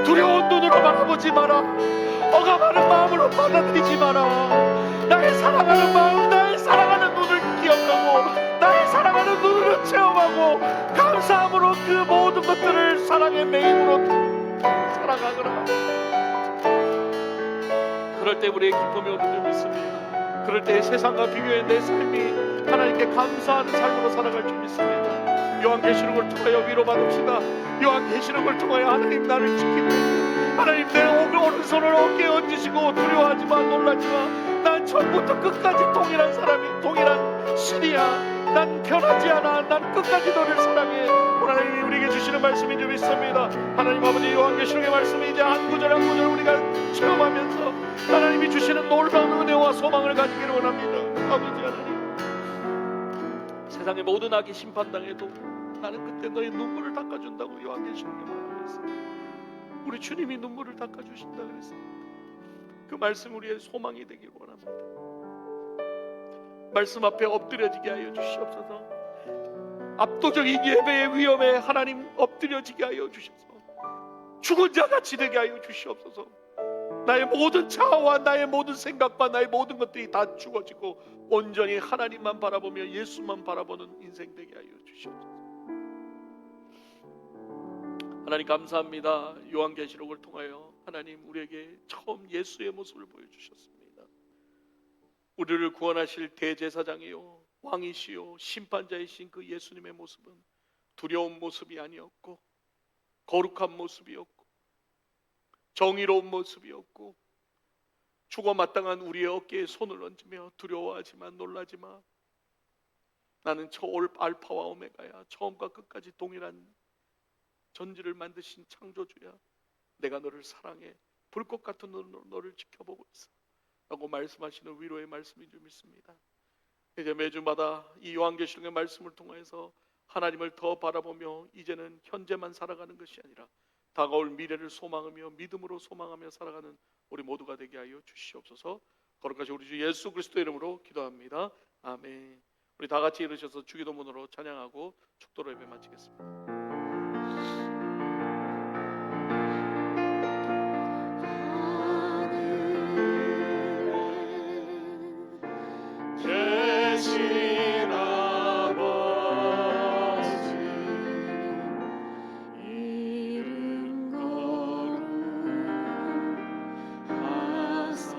두려운 눈으로 바라보지 마라. 억압하는 마음으로 받아들이지 마라. 나의 사랑하는 마음, 나의 사랑하는 눈을 기억하고 나의 사랑하는 눈으로 체험하고 감사함으로 그 모든 것들을 사랑의 메인으로 살아가거라. 그럴 때 우리의 기쁨이 오는 줄 믿습니다. 그럴 때 세상과 비교해 내 삶이 하나님께 감사하는 삶으로 살아갈 줄 믿습니다. 요한계시록을 통하여 위로받읍시다. 요한계시록을 통하여 하나님 나를 지키고, 하나님 내 오른손을 어깨에 얹으시고 두려워하지마, 놀라지마. 난 처음부터 끝까지 동일한 사람이, 동일한 신이야. 난 변하지 않아. 난 끝까지 너를 사랑해. 하나님이 우리에게 주시는 말씀인 줄 믿습니다. 하나님 아버지, 요한계시록의 말씀이 이제 한 구절 한 구절 우리가 체험하면서 하나님이 주시는 놀라운 은혜와 소망을 가지기를 원합니다. 아버지 하나님, 세상의 모든 악이 심판당해도 나는 그때 너의 눈물을 닦아준다고 요한계시록에 말하고 있습니다. 우리 주님이 눈물을 닦아주신다 그랬습니다. 그 말씀 우리의 소망이 되길 원합니다. 말씀 앞에 엎드려지게 하여 주시옵소서. 압도적인 예배의 위험에 하나님 엎드려지게 하여 주셔서 죽은 자같이 되게 하여 주시옵소서. 나의 모든 자아와 나의 모든 생각과 나의 모든 것들이 다 죽어지고 온전히 하나님만 바라보며 예수만 바라보는 인생 되게 하여 주시옵소서. 하나님 감사합니다. 요한계시록을 통하여 하나님 우리에게 처음 예수의 모습을 보여주셨습니다. 우리를 구원하실 대제사장이요 왕이시요 심판자이신 그 예수님의 모습은 두려운 모습이 아니었고, 거룩한 모습이었고, 정의로운 모습이었고, 죽어 마땅한 우리의 어깨에 손을 얹으며 두려워하지마, 놀라지마. 나는 저 알파와 오메가야. 처음과 끝까지 동일한 전지를 만드신 창조주야. 내가 너를 사랑해. 불꽃 같은 눈으로 너를 지켜보고 있어 라고 말씀하시는 위로의 말씀인 줄 믿습니다. 이제 매주마다 이 요한계시록의 말씀을 통해서 하나님을 더 바라보며 이제는 현재만 살아가는 것이 아니라 다가올 미래를 소망하며 믿음으로 소망하며 살아가는 우리 모두가 되게 하여 주시옵소서. 거룩하신 우리 주 예수 그리스도 이름으로 기도합니다. 아멘. 우리 다 같이 일으셔서 주기도문으로 찬양하고 축도로 예배 마치겠습니다. 계신 아버지 이름 거룩하사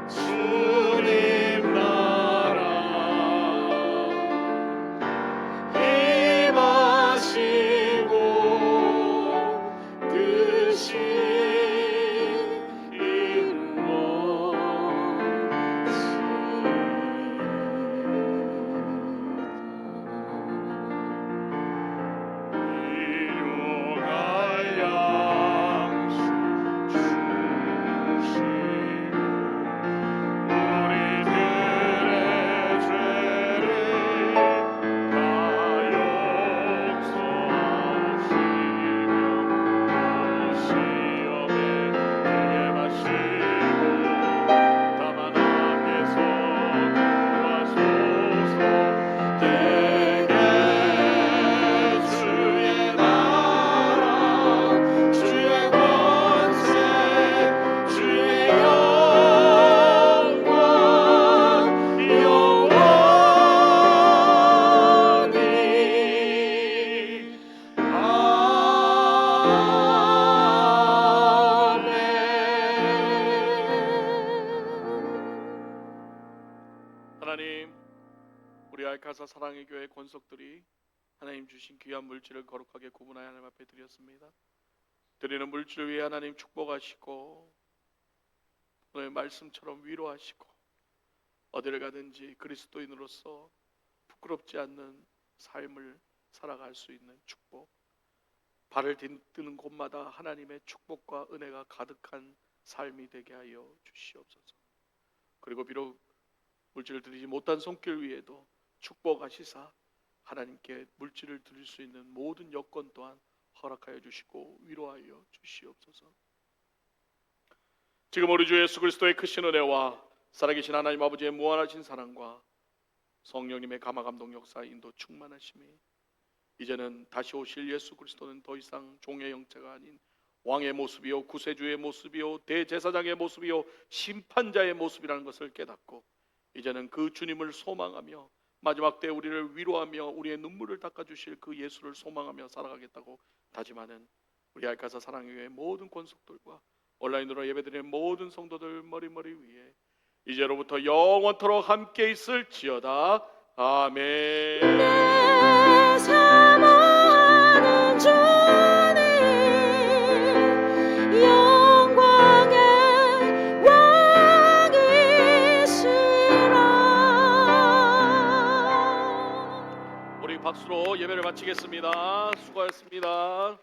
주님 나라 임하시고 뜻이 일용할 양식 주시고 우리들의 죄를 다 용서하시며 시험에 들게 마시고 다만 악에서 구하소서. 내게 주의 나라 주의 권세 주의 영광 영원히 아멘. 하나님, 우리 알카사 사랑의 교회 권속들이 하나님 주신 귀한 물질을 거룩하게 구분하여 하나님 앞에 드렸습니다. 드리는 물질을 위해 하나님 축복하시고 오늘 말씀처럼 위로하시고 어디를 가든지 그리스도인으로서 부끄럽지 않는 삶을 살아갈 수 있는 축복, 발을 딛는 곳마다 하나님의 축복과 은혜가 가득한 삶이 되게 하여 주시옵소서. 그리고 비록 물질을 드리지 못한 손길 위에도 축복하시사 하나님께 물질을 드릴 수 있는 모든 여건 또한 허락하여 주시고 위로하여 주시옵소서. 지금 우리 주 예수 그리스도의 크신 은혜와 살아계신 하나님 아버지의 무한하신 사랑과 성령님의 감화 감동 역사 인도 충만하심이 이제는 다시 오실 예수 그리스도는 더 이상 종의 형체가 아닌 왕의 모습이요 구세주의 모습이요 대제사장의 모습이요 심판자의 모습이라는 것을 깨닫고 이제는 그 주님을 소망하며 마지막 때 우리를 위로하며 우리의 눈물을 닦아주실 그 예수를 소망하며 살아가겠다고 다짐하는 우리 알카사 사랑교회 모든 권속들과 온라인으로 예배드리는 모든 성도들 머리머리 위에 이제로부터 영원토록 함께 있을지어다. 아멘. 내 사모하는 주님 영광의 왕이시라. 우리 박수로 예배를 마치겠습니다. 수고하셨습니다.